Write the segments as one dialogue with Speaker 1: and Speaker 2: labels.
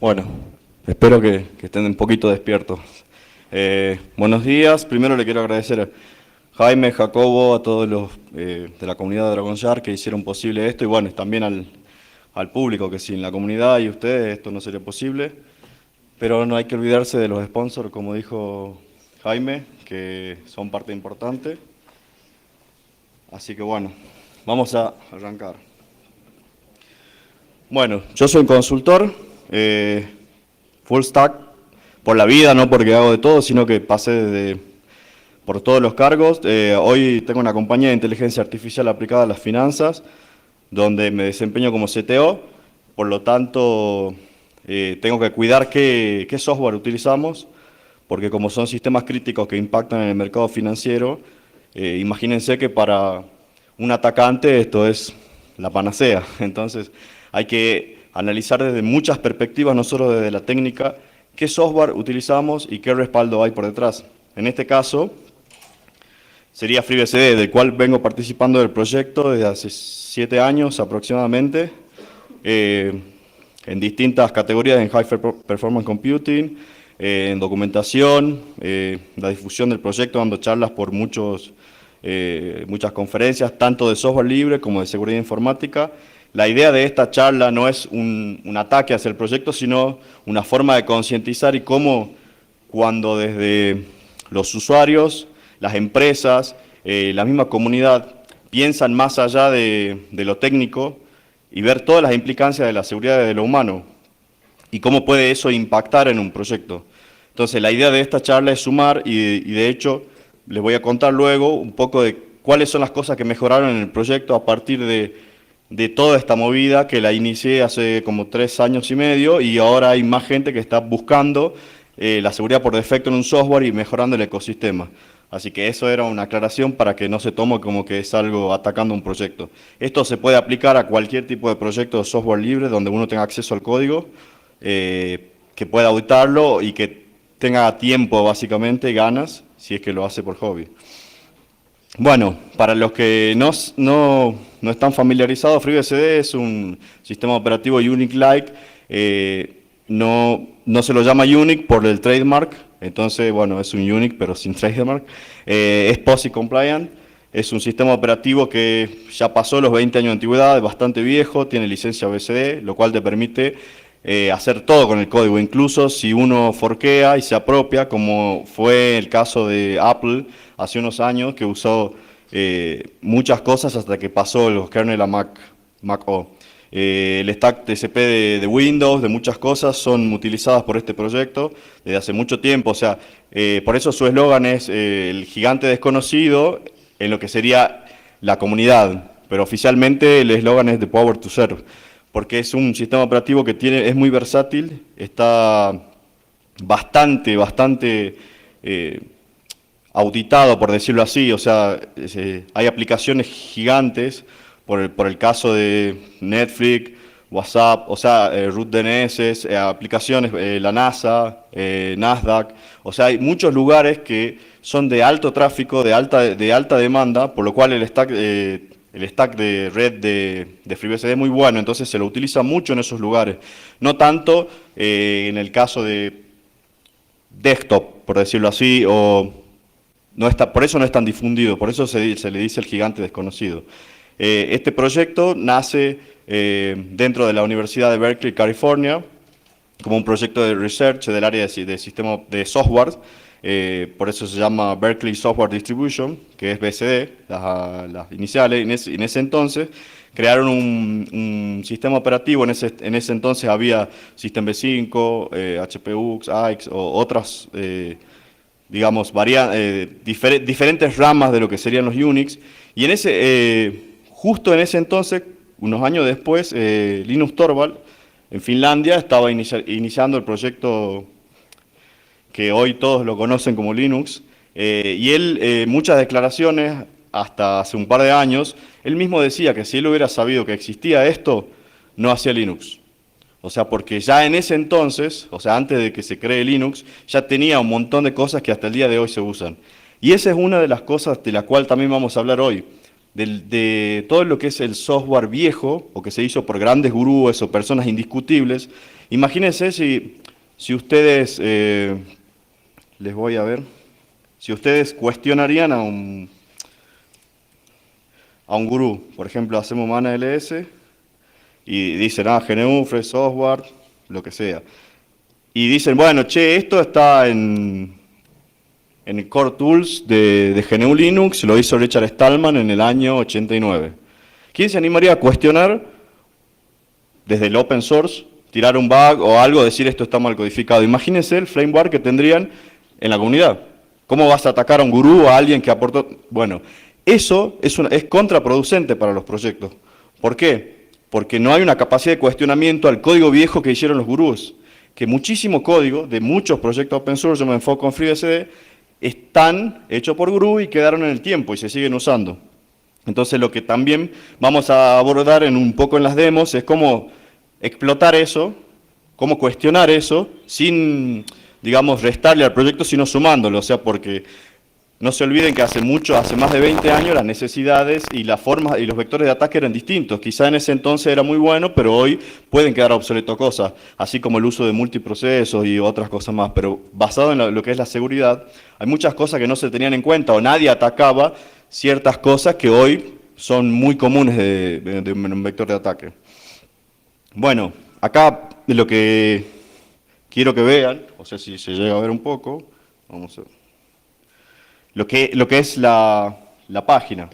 Speaker 1: Bueno, espero que estén un poquito despiertos. Buenos días. Primero le quiero agradecer a Jaime, Jacobo, a todos los de la comunidad de Dragon Shark que hicieron posible esto y bueno, también al público, que sin la comunidad y ustedes esto no sería posible. Pero no hay que olvidarse de los sponsors, como dijo Jaime, que son parte importante. Así que bueno, vamos a arrancar. Bueno, yo soy un consultor, full stack, por la vida, no porque hago de todo, sino que pasé por todos los cargos. Hoy tengo una compañía de inteligencia artificial aplicada a las finanzas, donde me desempeño como CTO, por lo tanto tengo que cuidar qué software utilizamos, porque como son sistemas críticos que impactan en el mercado financiero, imagínense que para un atacante esto es la panacea. Entonces hay que analizar desde muchas perspectivas, no solo desde la técnica, qué software utilizamos y qué respaldo hay por detrás. En este caso sería FreeBSD, del cual vengo participando del proyecto desde hace 7 años aproximadamente, en distintas categorías en High Performance Computing, en documentación, la difusión del proyecto, dando charlas por muchas conferencias, tanto de software libre como de seguridad informática. La idea de esta charla no es un ataque hacia el proyecto, sino una forma de concientizar y cómo cuando desde los usuarios, las empresas, la misma comunidad piensan más allá de lo técnico y ver todas las implicancias de la seguridad de lo humano y cómo puede eso impactar en un proyecto. Entonces la idea de esta charla es sumar y de hecho les voy a contar luego un poco de cuáles son las cosas que mejoraron en el proyecto a partir de toda esta movida que la inicié hace como 3 años y medio y ahora hay más gente que está buscando la seguridad por defecto en un software y mejorando el ecosistema. Así que eso era una aclaración para que no se tome como que es algo atacando un proyecto. Esto se puede aplicar a cualquier tipo de proyecto de software libre donde uno tenga acceso al código, que pueda auditarlo y que tenga tiempo básicamente, ganas, si es que lo hace por hobby. Bueno, para los que no están familiarizados, FreeBSD es un sistema operativo Unix-like, no se lo llama Unix por el trademark, entonces, bueno, es un Unix pero sin trademark, es POSIX compliant, es un sistema operativo que ya pasó los 20 años de antigüedad, es bastante viejo, tiene licencia BSD, lo cual te permite hacer todo con el código, incluso si uno forquea y se apropia, como fue el caso de Apple hace unos años, que usó muchas cosas hasta que pasó los kernel a Mac OS. El stack TCP de Windows, de muchas cosas, son utilizadas por este proyecto desde hace mucho tiempo. O sea, por eso su eslogan es el gigante desconocido en lo que sería la comunidad, pero oficialmente el eslogan es The Power to Serve, porque es un sistema operativo que es muy versátil, está bastante auditado, por decirlo así. O sea, hay aplicaciones gigantes, por el caso de Netflix, WhatsApp, o sea, root DNS, aplicaciones, la NASA, Nasdaq, o sea, hay muchos lugares que son de alto tráfico, de alta demanda, por lo cual el stack de red de FreeBSD es muy bueno, entonces se lo utiliza mucho en esos lugares, no tanto en el caso de desktop, por decirlo así, por eso no es tan difundido, por eso se le dice el gigante desconocido. Este proyecto nace dentro de la Universidad de Berkeley, California, como un proyecto de research del área de sistema de software, por eso se llama Berkeley Software Distribution, que es BSD, las iniciales. En ese entonces crearon un sistema operativo, en ese entonces había System B5, HPUX, AIX o otras, digamos, diferentes ramas de lo que serían los Unix, y justo en ese entonces, unos años después, Linus Torvald, en Finlandia, estaba iniciando el proyecto que hoy todos lo conocen como Linux, y él, muchas declaraciones, hasta hace un par de años, él mismo decía que si él hubiera sabido que existía esto, no hacía Linux. O sea, porque ya en ese entonces, o sea, antes de que se cree Linux, ya tenía un montón de cosas que hasta el día de hoy se usan. Y esa es una de las cosas de la cual también vamos a hablar hoy, de todo lo que es el software viejo, o que se hizo por grandes gurúes o personas indiscutibles, Imagínense si ustedes, les voy a ver, si ustedes cuestionarían a un gurú, por ejemplo, hacemos mana LS y dicen, GNU, Fresh Software, lo que sea. Y dicen, bueno, che, esto está en el Core Tools de GNU Linux, lo hizo Richard Stallman en el año 89. ¿Quién se animaría a cuestionar desde el open source, tirar un bug o algo, decir esto está mal codificado? Imagínense el framework que tendrían en la comunidad. ¿Cómo vas a atacar a un gurú o a alguien que aportó? Bueno, eso es contraproducente para los proyectos. ¿Por qué? Porque no hay una capacidad de cuestionamiento al código viejo que hicieron los gurús. Que muchísimo código de muchos proyectos open source, yo me enfoco en FreeBSD, están hechos por gurú y quedaron en el tiempo y se siguen usando. Entonces lo que también vamos a abordar un poco en las demos es cómo explotar eso, cómo cuestionar eso, sin, digamos, restarle al proyecto, sino sumándolo. O sea, porque no se olviden que hace más de 20 años, las necesidades y las formas y los vectores de ataque eran distintos. Quizá en ese entonces era muy bueno, pero hoy pueden quedar obsoletos cosas, así como el uso de multiprocesos y otras cosas más. Pero basado en lo que es la seguridad, hay muchas cosas que no se tenían en cuenta o nadie atacaba ciertas cosas que hoy son muy comunes de un vector de ataque. Bueno, acá lo que quiero que vean, o sea, si se llega a ver un poco, vamos a ver. Lo que es la página.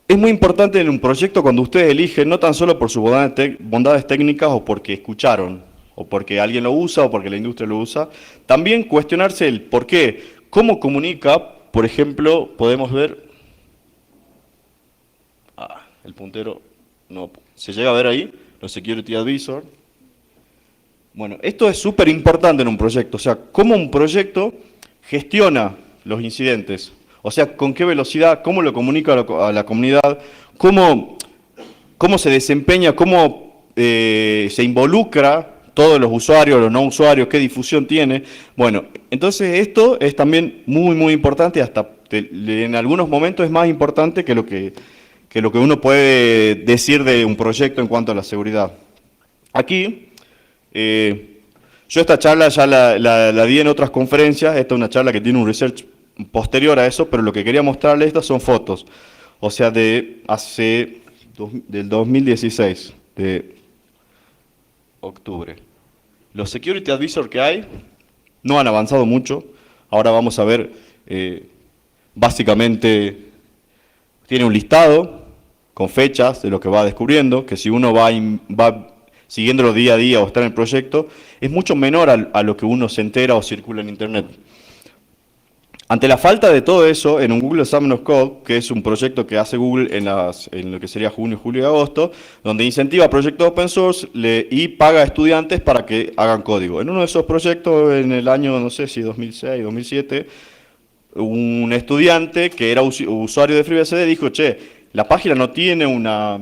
Speaker 1: Es muy importante en un proyecto cuando ustedes eligen, no tan solo por sus bondades técnicas o porque escucharon, o porque alguien lo usa o porque la industria lo usa, también cuestionarse el por qué, cómo comunica, por ejemplo, podemos ver, el puntero, no, se llega a ver ahí, los Security Advisor. Bueno, esto es súper importante en un proyecto, o sea, cómo un proyecto gestiona los incidentes, o sea, con qué velocidad, cómo lo comunica a la comunidad, cómo se desempeña, cómo se involucra todos los usuarios, los no usuarios, qué difusión tiene. Bueno, entonces esto es también muy, muy importante, hasta en algunos momentos es más importante que lo que uno puede decir de un proyecto en cuanto a la seguridad. Aquí, yo esta charla ya la di en otras conferencias, esta es una charla que tiene un research posterior a eso, pero lo que quería mostrarles estas son fotos, o sea, del 2016, de octubre. Los Security Advisor que hay no han avanzado mucho, ahora vamos a ver, básicamente tiene un listado con fechas de lo que va descubriendo, que si uno va siguiéndolo día a día o está en el proyecto, es mucho menor a lo que uno se entera o circula en Internet. Ante la falta de todo eso, en un Google Summer of Code, que es un proyecto que hace Google en lo que sería junio, julio y agosto, donde incentiva proyectos open source y paga a estudiantes para que hagan código. En uno de esos proyectos, en el año, no sé si 2006, 2007, un estudiante que era usuario de FreeBSD dijo, che, la página no tiene una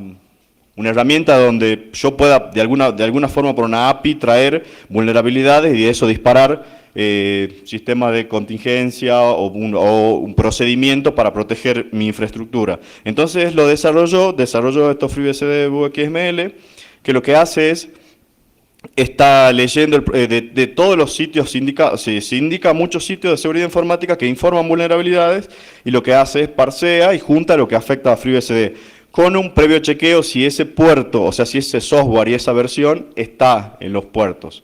Speaker 1: herramienta donde yo pueda de alguna forma por una API traer vulnerabilidades y de eso disparar sistemas de contingencia o un procedimiento para proteger mi infraestructura. Entonces lo desarrolló esto FreeBSD XML, que lo que hace es, está leyendo de todos los sitios indicados, se indica muchos sitios de seguridad informática que informan vulnerabilidades y lo que hace es parsea y junta lo que afecta a FreeBSD con un previo chequeo si ese puerto, o sea, si ese software y esa versión está en los puertos.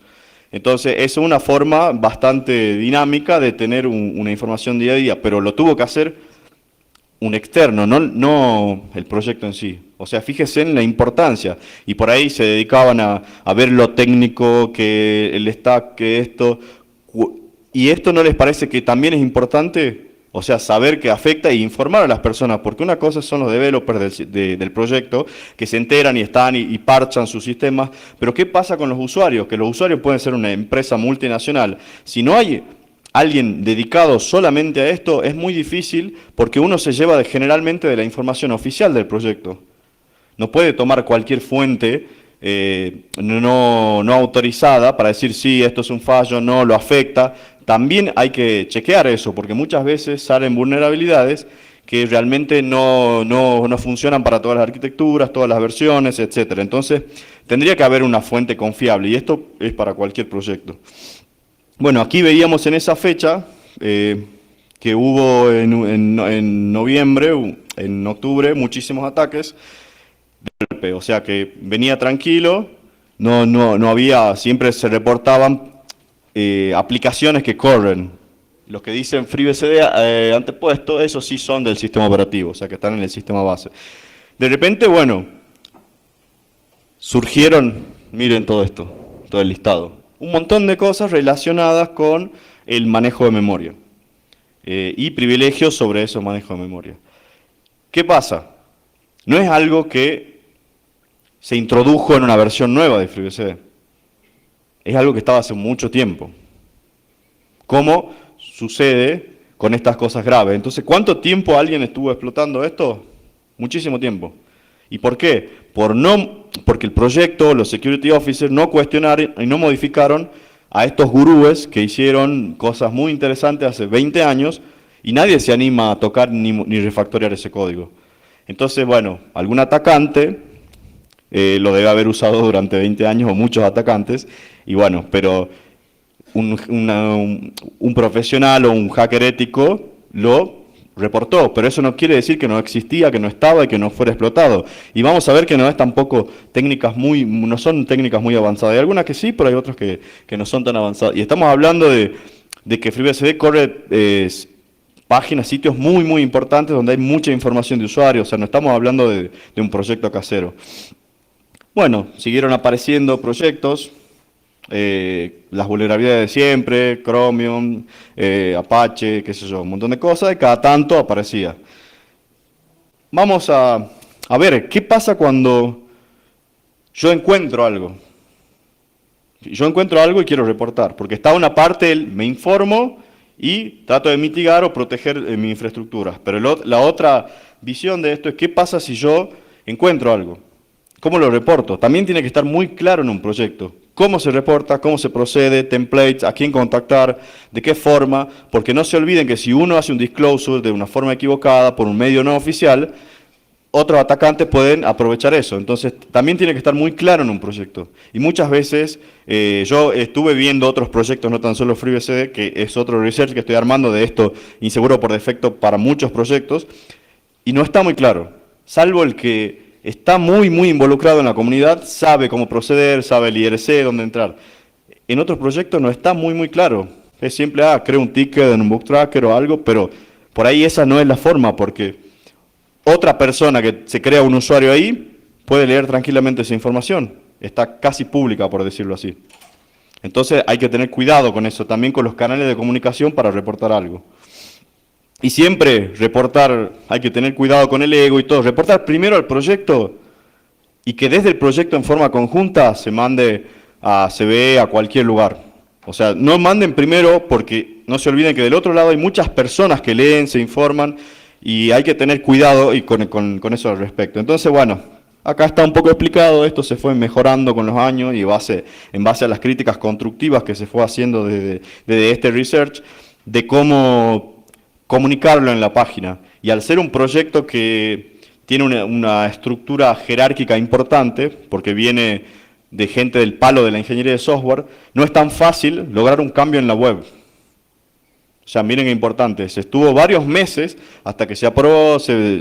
Speaker 1: Entonces, es una forma bastante dinámica de tener una información día a día, pero lo tuvo que hacer un externo, no el proyecto en sí. O sea, fíjese en la importancia. Y por ahí se dedicaban a ver lo técnico, que el stack, que esto. ¿Y esto no les parece que también es importante? O sea, saber que afecta e informar a las personas, porque una cosa son los developers del proyecto, que se enteran y están y parchan sus sistemas, pero ¿qué pasa con los usuarios? Que los usuarios pueden ser una empresa multinacional. Si no hay alguien dedicado solamente a esto, es muy difícil, porque uno se lleva generalmente de la información oficial del proyecto. No puede tomar cualquier fuente no autorizada para decir, sí, esto es un fallo, no, lo afecta. también hay que chequear eso, porque muchas veces salen vulnerabilidades que realmente no funcionan para todas las arquitecturas, todas las versiones, etcétera. Entonces, tendría que haber una fuente confiable, y esto es para cualquier proyecto. Bueno, aquí veíamos en esa fecha que hubo en noviembre, en octubre, muchísimos ataques, o sea que venía tranquilo, no había, siempre se reportaban aplicaciones que corren. Los que dicen FreeBSD antepuesto, esos sí son del sistema operativo, o sea que están en el sistema base. De repente, bueno, surgieron, miren todo esto, todo el listado, un montón de cosas relacionadas con el manejo de memoria y privilegios sobre esos manejos de memoria. ¿Qué pasa? No es algo que se introdujo en una versión nueva de FreeBSD. Es algo que estaba hace mucho tiempo. ¿Cómo sucede con estas cosas graves? Entonces, ¿cuánto tiempo alguien estuvo explotando esto? Muchísimo tiempo. ¿Y por qué? Porque el proyecto, los security officers, no cuestionaron y no modificaron a estos gurúes que hicieron cosas muy interesantes hace 20 años y nadie se anima a tocar ni refactorear ese código. Entonces, bueno, algún atacante lo debe haber usado durante 20 años o muchos atacantes, y bueno, pero un profesional o un hacker ético lo reportó, pero eso no quiere decir que no existía, que no estaba y que no fuera explotado. Y vamos a ver que no es tampoco no son técnicas muy avanzadas. Hay algunas que sí, pero hay otras que no son tan avanzadas. Y estamos hablando de que FreeBSD corre páginas, sitios muy importantes donde hay mucha información de usuario, o sea, no estamos hablando de un proyecto casero. Bueno, siguieron apareciendo proyectos, las vulnerabilidades de siempre, Chromium, Apache, qué sé yo, un montón de cosas, y cada tanto aparecía. Vamos a ver, ¿qué pasa cuando yo encuentro algo? Yo encuentro algo y quiero reportar, porque está una parte, me informo y trato de mitigar o proteger mi infraestructura. Pero la otra visión de esto es, ¿qué pasa si yo encuentro algo? ¿Cómo lo reporto? También tiene que estar muy claro en un proyecto. ¿Cómo se reporta? ¿Cómo se procede? ¿Templates? ¿A quién contactar? ¿De qué forma? Porque no se olviden que si uno hace un disclosure de una forma equivocada por un medio no oficial, otros atacantes pueden aprovechar eso. Entonces, también tiene que estar muy claro en un proyecto. Y muchas veces, yo estuve viendo otros proyectos, no tan solo FreeBSD, que es otro research que estoy armando de esto, inseguro por defecto para muchos proyectos, y no está muy claro, salvo el que está muy involucrado en la comunidad, sabe cómo proceder, sabe el IRC, dónde entrar. En otros proyectos no está muy claro. Es simple, creo un ticket en un bug tracker o algo, pero por ahí esa no es la forma, porque otra persona que se crea un usuario ahí puede leer tranquilamente esa información. Está casi pública, por decirlo así. Entonces hay que tener cuidado con eso, también con los canales de comunicación para reportar algo. Y siempre reportar, hay que tener cuidado con el ego y todo, reportar primero al proyecto y que desde el proyecto en forma conjunta se mande a CVE, a cualquier lugar. O sea, no manden primero porque no se olviden que del otro lado hay muchas personas que leen, se informan y hay que tener cuidado y con eso al respecto. Entonces, bueno, acá está un poco explicado, esto se fue mejorando con los años y en base a las críticas constructivas que se fue haciendo desde este research, de cómo comunicarlo en la página. Y al ser un proyecto que tiene una estructura jerárquica importante, porque viene de gente del palo de la ingeniería de software, no es tan fácil lograr un cambio en la web. O sea, miren qué importante, se estuvo varios meses hasta que se aprobó, se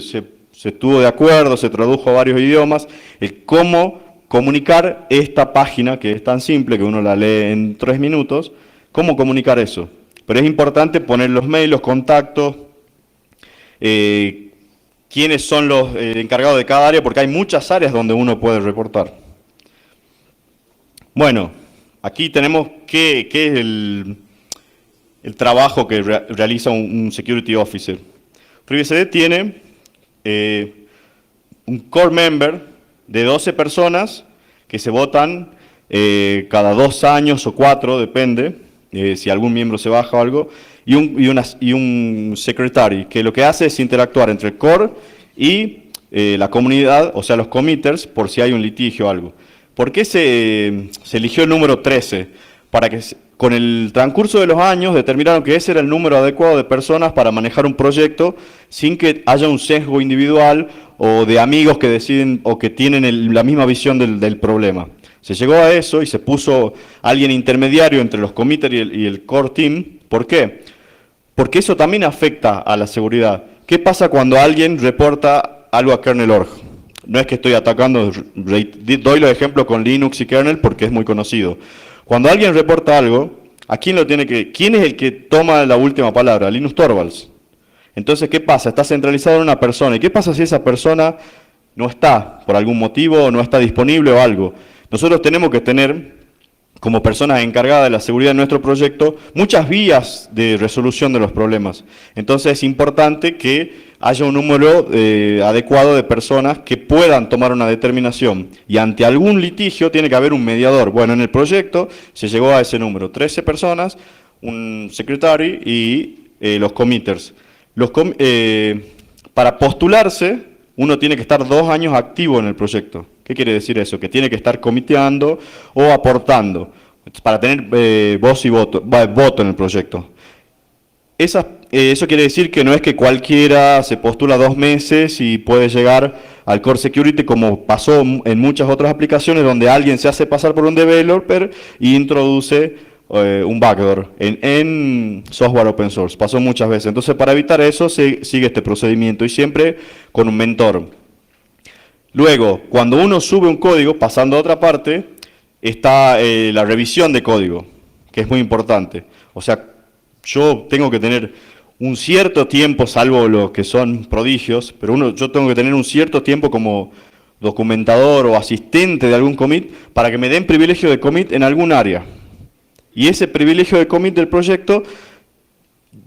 Speaker 1: estuvo de acuerdo, se tradujo a varios idiomas, el cómo comunicar esta página, que es tan simple que uno la lee en 3 minutos, cómo comunicar eso. Pero es importante poner los mails, los contactos, quiénes son los encargados de cada área, porque hay muchas áreas donde uno puede reportar. Bueno, aquí tenemos qué es el trabajo que realiza un Security Officer. FreeBSD tiene un core member de 12 personas que se votan cada 2 años o 4, depende, si algún miembro se baja o algo, y un secretary, que lo que hace es interactuar entre el core y la comunidad, o sea, los committers, por si hay un litigio o algo. ¿Por qué se eligió el número 13? Para que Con el transcurso de los años determinaron que ese era el número adecuado de personas para manejar un proyecto sin que haya un sesgo individual o de amigos que deciden o que tienen la misma visión del problema. Se llegó a eso y se puso alguien intermediario entre los committers y el core team. ¿Por qué? Porque eso también afecta a la seguridad. ¿Qué pasa cuando alguien reporta algo a kernel.org? No es que estoy atacando, doy los ejemplos con Linux y kernel porque es muy conocido. Cuando alguien reporta algo, ¿quién es el que toma la última palabra? Linus Torvalds. Entonces, ¿qué pasa? Está centralizado en una persona. ¿Y qué pasa si esa persona no está por algún motivo, o no está disponible o algo? Nosotros tenemos que tener, como personas encargadas de la seguridad de nuestro proyecto, muchas vías de resolución de los problemas. Entonces es importante que haya un número adecuado de personas que puedan tomar una determinación. Y ante algún litigio tiene que haber un mediador. Bueno, en el proyecto se llegó a ese número, 13 personas, un secretary y los committers. Para postularse, uno tiene que estar 2 años activo en el proyecto. ¿Qué quiere decir eso? Que tiene que estar comiteando o aportando para tener voz y voto en el proyecto. Eso quiere decir que no es que cualquiera se postula 2 meses y puede llegar al Core Security como pasó en muchas otras aplicaciones donde alguien se hace pasar por un developer y introduce un backdoor en software open source. Pasó muchas veces. Entonces, para evitar eso, se sigue este procedimiento y siempre con un mentor. Luego, cuando uno sube un código, pasando a otra parte, está la revisión de código, que es muy importante. O sea, yo tengo que tener un cierto tiempo, salvo los que son prodigios, pero yo tengo que tener un cierto tiempo como documentador o asistente de algún commit para que me den privilegio de commit en algún área. Y ese privilegio de commit del proyecto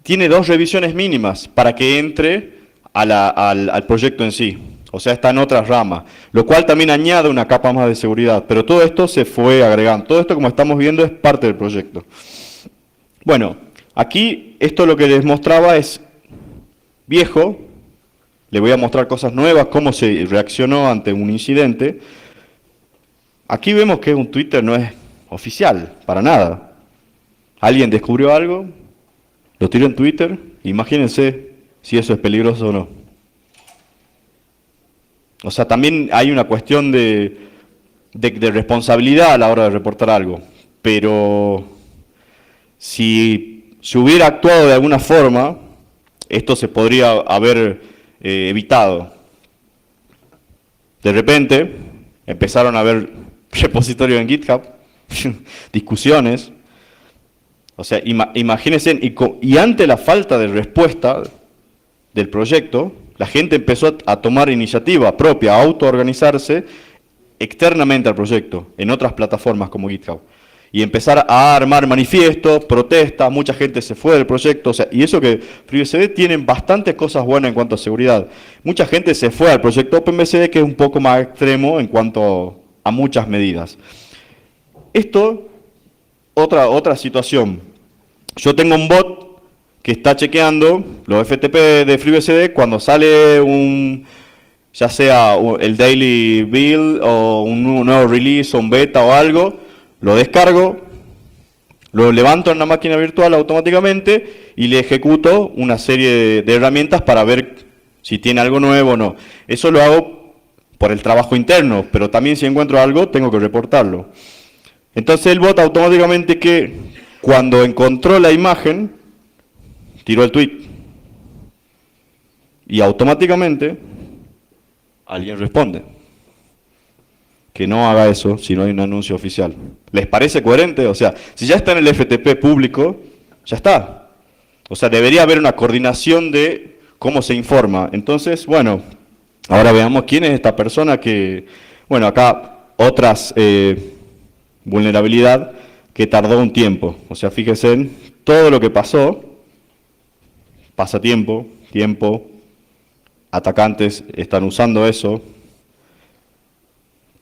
Speaker 1: tiene 2 revisiones mínimas para que entre al proyecto en sí. O sea, está en otra rama, lo cual también añade una capa más de seguridad. Pero todo esto se fue agregando. Todo esto, como estamos viendo, es parte del proyecto. Bueno, aquí esto lo que les mostraba es viejo. Le voy a mostrar cosas nuevas, cómo se reaccionó ante un incidente. Aquí vemos que un Twitter no es oficial, para nada. Alguien descubrió algo, lo tiró en Twitter. Imagínense si eso es peligroso o no. O sea, también hay una cuestión de responsabilidad a la hora de reportar algo. Pero si se hubiera actuado de alguna forma, esto se podría haber evitado. De repente, empezaron a haber repositorios en GitHub, discusiones. O sea, imagínense, y ante la falta de respuesta del proyecto, la gente empezó a tomar iniciativa propia, a autoorganizarse externamente al proyecto, en otras plataformas como GitHub. Y empezar a armar manifiestos, protestas, mucha gente se fue del proyecto. O sea, y eso que FreeBSD tienen bastantes cosas buenas en cuanto a seguridad. Mucha gente se fue al proyecto OpenBSD, que es un poco más extremo en cuanto a muchas medidas. Esto, otra situación. Yo tengo un bot que está chequeando los FTP de FreeBSD cuando sale ya sea el daily build o un nuevo release o un beta o algo, lo descargo, lo levanto en una máquina virtual automáticamente y le ejecuto una serie de herramientas para ver si tiene algo nuevo o no. Eso lo hago por el trabajo interno, pero también si encuentro algo tengo que reportarlo. Entonces el bot automáticamente, que cuando encontró la imagen, tiró el tweet. Y automáticamente alguien responde que no haga eso si no hay un anuncio oficial. ¿Les parece coherente? O sea, si ya está en el FTP público, ya está. O sea, debería haber una coordinación de cómo se informa. Entonces, bueno, ahora veamos quién es esta persona que, bueno, acá otras vulnerabilidad que tardó un tiempo. O sea, fíjense en todo lo que pasó. Pasa tiempo, atacantes están usando eso.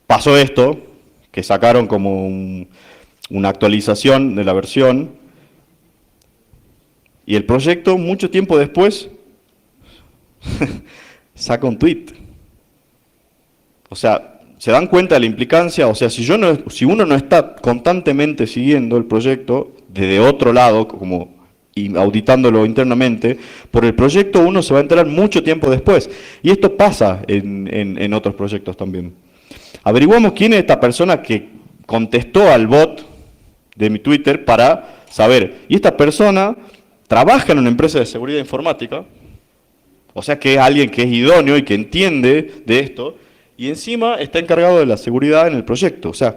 Speaker 1: Pasó esto, que sacaron como una actualización de la versión, y el proyecto, mucho tiempo después, saca un tweet. O sea, ¿Se dan cuenta de la implicancia? O sea, si uno no está constantemente siguiendo el proyecto desde otro lado, como y auditándolo internamente, por el proyecto uno se va a enterar mucho tiempo después. Y esto pasa en otros proyectos también. Averiguamos quién es esta persona que contestó al bot de mi Twitter para saber. Y esta persona trabaja en una empresa de seguridad informática, o sea que es alguien que es idóneo y que entiende de esto, y encima está encargado de la seguridad en el proyecto. O sea,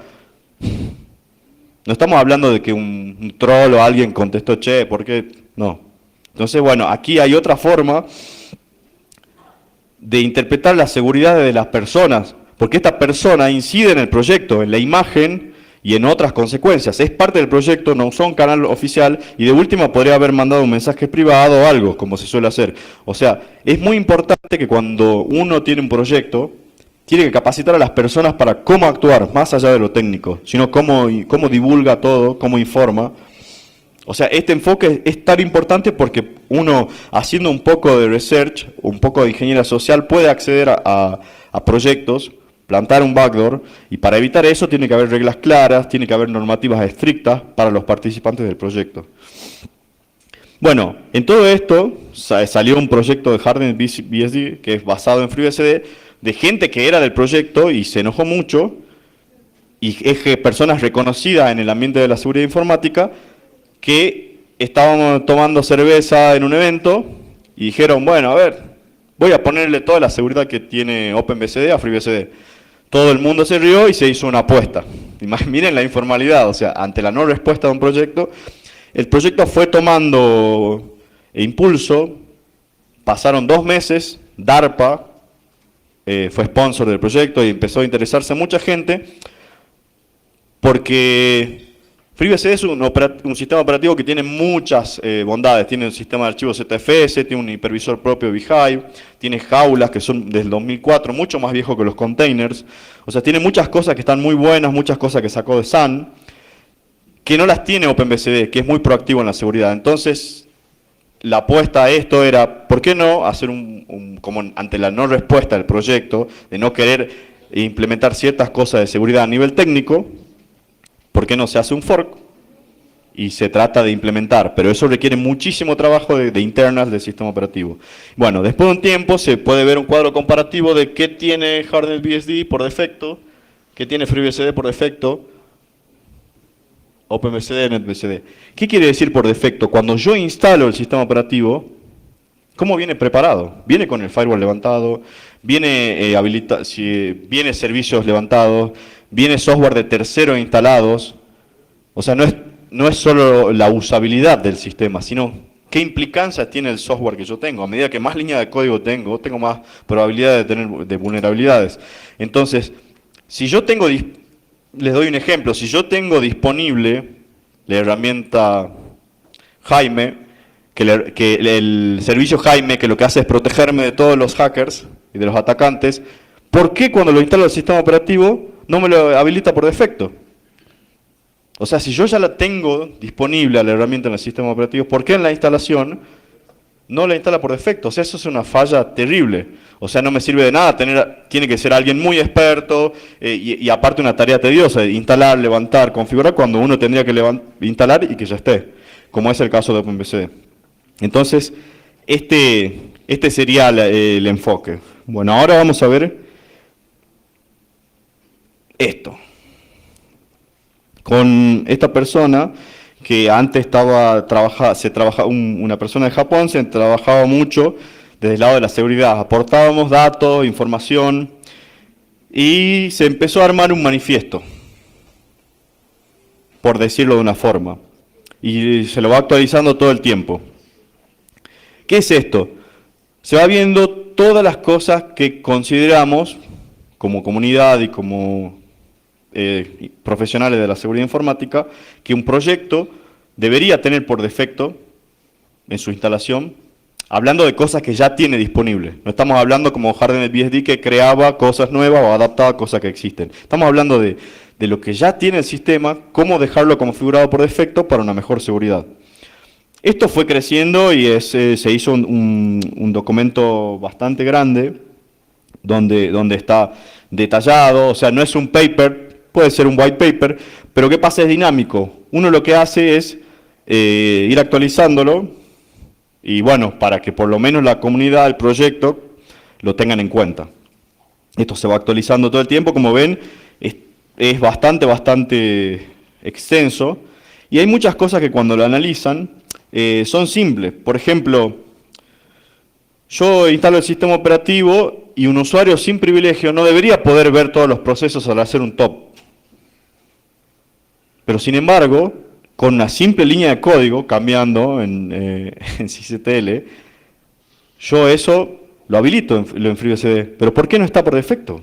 Speaker 1: no estamos hablando de que un troll o alguien contestó, che, ¿por qué? No. Entonces, bueno, aquí hay otra forma de interpretar la seguridad de las personas, porque esta persona incide en el proyecto, en la imagen y en otras consecuencias. Es parte del proyecto, no usó un canal oficial y de última podría haber mandado un mensaje privado o algo, como se suele hacer. O sea, es muy importante que cuando uno tiene un proyecto, tiene que capacitar a las personas para cómo actuar, más allá de lo técnico, sino cómo divulga todo, cómo informa. O sea, este enfoque es tan importante porque uno, haciendo un poco de research, un poco de ingeniería social, puede acceder a proyectos, plantar un backdoor, y para evitar eso tiene que haber reglas claras, tiene que haber normativas estrictas para los participantes del proyecto. Bueno, en todo esto salió un proyecto de Hardened BSD que es basado en FreeBSD, de gente que era del proyecto y se enojó mucho, y es que personas reconocidas en el ambiente de la seguridad informática que estaban tomando cerveza en un evento y dijeron, bueno, a ver, voy a ponerle toda la seguridad que tiene OpenBSD a FreeBSD. Todo el mundo se rió y se hizo una apuesta. Miren la informalidad, o sea, ante la no respuesta de un proyecto, el proyecto fue tomando impulso, pasaron 2 meses, DARPA fue sponsor del proyecto y empezó a interesarse mucha gente, porque FreeBSD es un sistema operativo que tiene muchas bondades. Tiene un sistema de archivos ZFS, tiene un hipervisor propio Beehive, tiene jaulas que son del 2004, mucho más viejo que los containers. O sea, tiene muchas cosas que están muy buenas, muchas cosas que sacó de Sun, que no las tiene OpenBSD, que es muy proactivo en la seguridad. Entonces, la apuesta a esto era, ¿por qué no hacer como ante la no respuesta del proyecto, de no querer implementar ciertas cosas de seguridad a nivel técnico? ¿Por qué no se hace un fork y se trata de implementar? Pero eso requiere muchísimo trabajo de internals del sistema operativo. Bueno, después de un tiempo se puede ver un cuadro comparativo de qué tiene Hardened BSD por defecto, qué tiene FreeBSD por defecto, OpenBSD, NetBSD. ¿Qué quiere decir por defecto? Cuando yo instalo el sistema operativo, ¿cómo viene preparado? Viene con el firewall levantado, viene viene servicios levantados, viene software de terceros instalados. O sea, no es solo la usabilidad del sistema, sino qué implicancias tiene el software que yo tengo. A medida que más líneas de código tengo más probabilidad de tener vulnerabilidades. Entonces, si yo tengo, les doy un ejemplo, si yo tengo disponible la herramienta Jaime, que el servicio Jaime, que lo que hace es protegerme de todos los hackers y de los atacantes, ¿por qué cuando lo instalo el sistema operativo no me lo habilita por defecto? O sea, si yo ya la tengo disponible a la herramienta en el sistema operativo, ¿por qué en la instalación no la instala por defecto? O sea, eso es una falla terrible. O sea, no me sirve de nada, tiene que ser alguien muy experto y aparte una tarea tediosa, instalar, levantar, configurar, cuando uno tendría que instalar y que ya esté, como es el caso de OpenBSD. Entonces, este sería el enfoque. Bueno, ahora vamos a ver esto. Con esta persona que antes una persona de Japón, se trabajaba mucho desde el lado de la seguridad. Aportábamos datos, información y se empezó a armar un manifiesto, por decirlo de una forma. Y se lo va actualizando todo el tiempo. ¿Qué es esto? Se va viendo todas las cosas que consideramos como comunidad y como profesionales de la seguridad informática, que un proyecto debería tener por defecto en su instalación, hablando de cosas que ya tiene disponible. No estamos hablando como Hardened BSD que creaba cosas nuevas o adaptaba cosas que existen. Estamos hablando de lo que ya tiene el sistema, cómo dejarlo configurado por defecto para una mejor seguridad. Esto fue creciendo y se hizo un documento bastante grande donde está detallado, o sea, no es un paper, puede ser un white paper, pero ¿qué pasa? Es dinámico. Uno lo que hace es ir actualizándolo y bueno, para que por lo menos la comunidad, el proyecto, lo tengan en cuenta. Esto se va actualizando todo el tiempo, como ven, es bastante extenso y hay muchas cosas que cuando lo analizan son simples. Por ejemplo, yo instalo el sistema operativo y un usuario sin privilegio no debería poder ver todos los procesos al hacer un top. Pero sin embargo, con una simple línea de código, cambiando en sysctl, yo eso lo habilito en FreeBSD. ¿Pero por qué no está por defecto?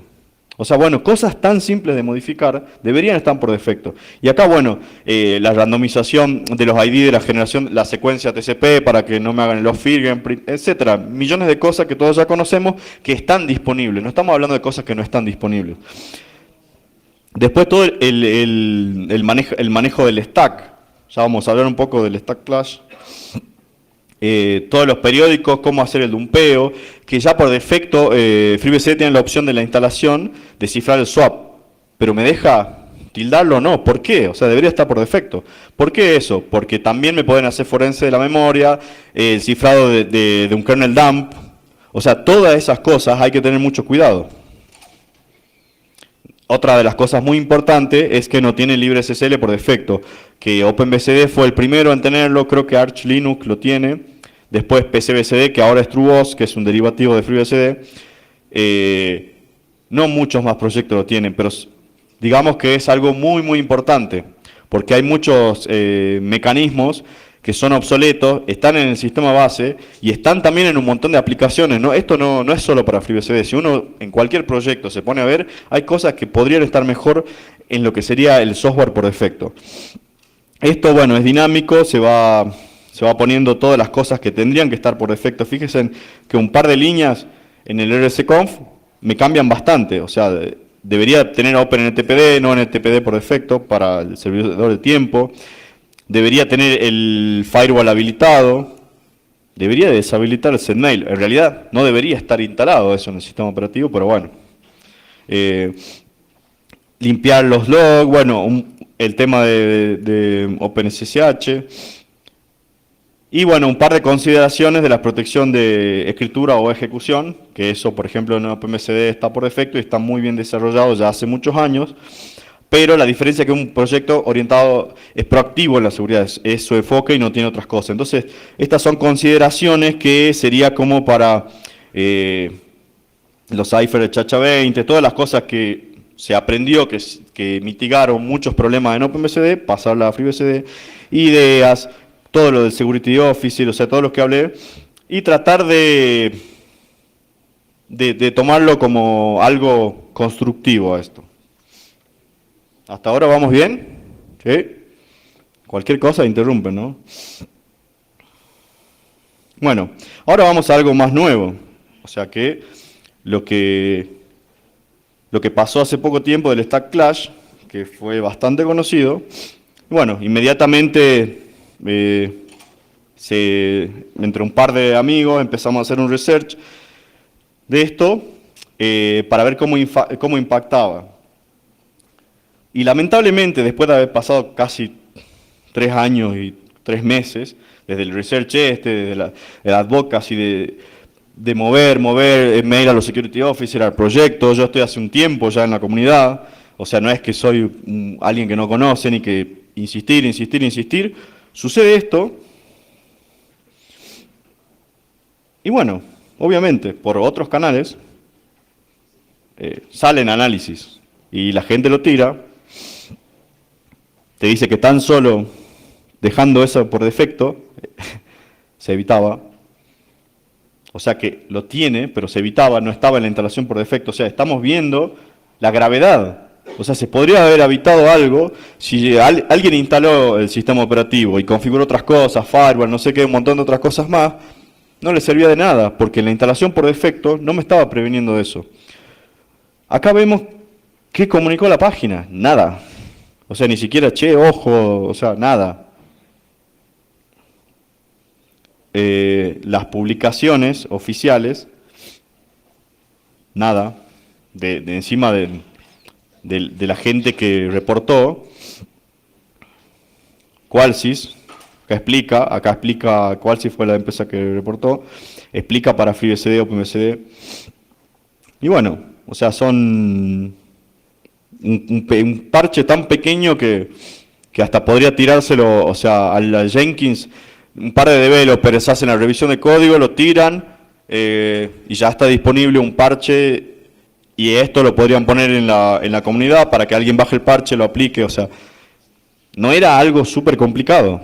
Speaker 1: O sea, bueno, cosas tan simples de modificar deberían estar por defecto. Y acá, bueno, la randomización de los ID de la generación, la secuencia TCP para que no me hagan los fingerprint, etcétera. Millones de cosas que todos ya conocemos que están disponibles. No estamos hablando de cosas que no están disponibles. Después todo el manejo del stack. Ya vamos a hablar un poco del stack clash. Todos los periódicos, cómo hacer el dumpeo, que ya por defecto FreeBSD tiene la opción de la instalación de cifrar el swap, pero me deja tildarlo o no. ¿Por qué? O sea, debería estar por defecto. ¿Por qué eso? Porque también me pueden hacer forense de la memoria, el cifrado de un kernel dump. O sea, todas esas cosas hay que tener mucho cuidado. Otra de las cosas muy importantes es que no tiene LibreSSL por defecto, que OpenBSD fue el primero en tenerlo, creo que Arch Linux lo tiene, después PCBSD, que ahora es TrueOS, que es un derivativo de FreeBSD, no muchos más proyectos lo tienen, pero digamos que es algo muy importante, porque hay muchos mecanismos que son obsoletos, están en el sistema base y están también en un montón de aplicaciones, ¿no? Esto no es solo para FreeBSD. Si uno en cualquier proyecto se pone a ver, hay cosas que podrían estar mejor en lo que sería el software por defecto. Esto, bueno, es dinámico, se va poniendo todas las cosas que tendrían que estar por defecto. Fíjense que un par de líneas en el rsconf me cambian bastante, o sea, debería tener OpenNTPD, no NTPD por defecto para el servidor de tiempo. Debería tener el firewall habilitado, debería deshabilitar el setmail. En realidad no debería estar instalado eso en el sistema operativo, pero bueno. Limpiar los logs, bueno, el tema de OpenSSH. Y bueno, un par de consideraciones de la protección de escritura o ejecución, que eso, por ejemplo, en OpenBSD está por defecto y está muy bien desarrollado ya hace muchos años. Pero la diferencia es que un proyecto orientado es proactivo en la seguridad, es su enfoque y no tiene otras cosas. Entonces, estas son consideraciones que sería como para los cipher de Chacha 20, todas las cosas que se aprendió, que mitigaron muchos problemas en OpenBSD, pasarla a FreeBSD, ideas, todo lo del Security Officer, o sea, todo lo que hablé, y tratar de tomarlo como algo constructivo a esto. ¿Hasta ahora vamos bien? ¿Sí? Cualquier cosa interrumpe, ¿no? Bueno, ahora vamos a algo más nuevo. O sea que lo que pasó hace poco tiempo del Stack Clash, que fue bastante conocido, bueno, inmediatamente entre un par de amigos empezamos a hacer un research de esto para ver cómo impactaba. Y lamentablemente, después de haber pasado casi 3 años y 3 meses, desde el research desde el advocacy, de mover mail a los security officers, al proyecto, yo estoy hace un tiempo ya en la comunidad, o sea, no es que soy alguien que no conoce, ni que insistir, sucede esto, y bueno, obviamente, por otros canales, salen análisis, y la gente lo tira, te dice que tan solo dejando eso por defecto, se evitaba. O sea que lo tiene, pero se evitaba, no estaba en la instalación por defecto. O sea, estamos viendo la gravedad. O sea, se podría haber evitado algo si alguien instaló el sistema operativo y configuró otras cosas, firewall, no sé qué, un montón de otras cosas más, no le servía de nada, porque la instalación por defecto no me estaba previniendo de eso. Acá vemos qué comunicó la página, nada. O sea, ni siquiera, che, ojo, o sea, nada. Las publicaciones oficiales, nada. de encima de la gente que reportó. Qualsys, acá explica, Qualsys fue la empresa que reportó, explica para FreeBSD, OpenBSD. Y bueno, o sea, son un parche tan pequeño que hasta podría tirárselo, o sea, a la Jenkins, un par de developers hacen la revisión de código, lo tiran y ya está disponible un parche y esto lo podrían poner en la comunidad para que alguien baje el parche, lo aplique, o sea, no era algo súper complicado.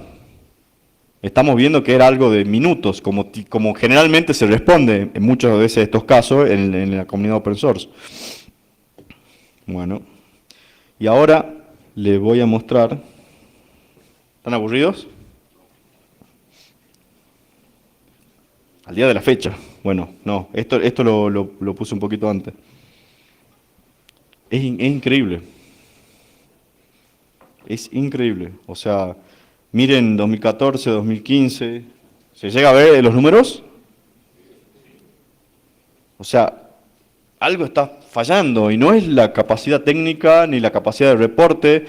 Speaker 1: Estamos viendo que era algo de minutos, como generalmente se responde en muchos de estos casos en la comunidad open source. Bueno, y ahora les voy a mostrar. ¿Están aburridos? Al día de la fecha. Bueno, no, esto lo puse un poquito antes. Es increíble. Es increíble. O sea, miren 2014, 2015. ¿Se llega a ver los números? O sea, algo está fallando y no es la capacidad técnica ni la capacidad de reporte.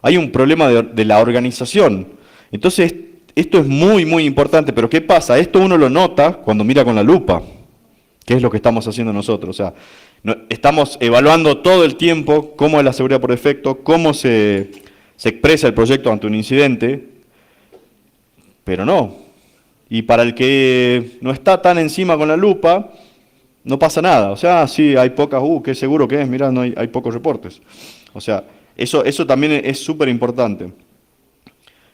Speaker 1: Hay un problema de la organización. Entonces, esto es muy, muy importante. Pero ¿qué pasa? Esto uno lo nota cuando mira con la lupa. ¿Qué es lo que estamos haciendo nosotros? O sea, estamos evaluando todo el tiempo cómo es la seguridad por defecto, cómo se expresa el proyecto ante un incidente, pero no. Y para el que no está tan encima con la lupa, no pasa nada. O sea, sí, hay pocas, qué seguro que es, mirá, no hay pocos reportes. O sea, eso también es súper importante.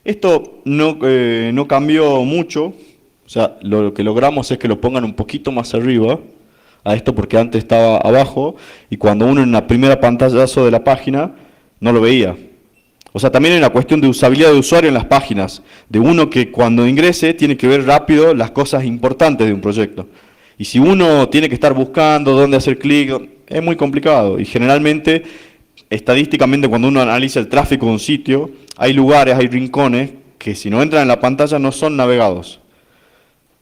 Speaker 1: Esto no cambió mucho, o sea, lo que logramos es que lo pongan un poquito más arriba a esto porque antes estaba abajo y cuando uno en la primera pantallazo de la página no lo veía. O sea, también hay una cuestión de usabilidad de usuario en las páginas, de uno que cuando ingrese tiene que ver rápido las cosas importantes de un proyecto. Y si uno tiene que estar buscando dónde hacer clic, es muy complicado. Y generalmente, estadísticamente, cuando uno analiza el tráfico de un sitio, hay lugares, hay rincones que si no entran en la pantalla no son navegados.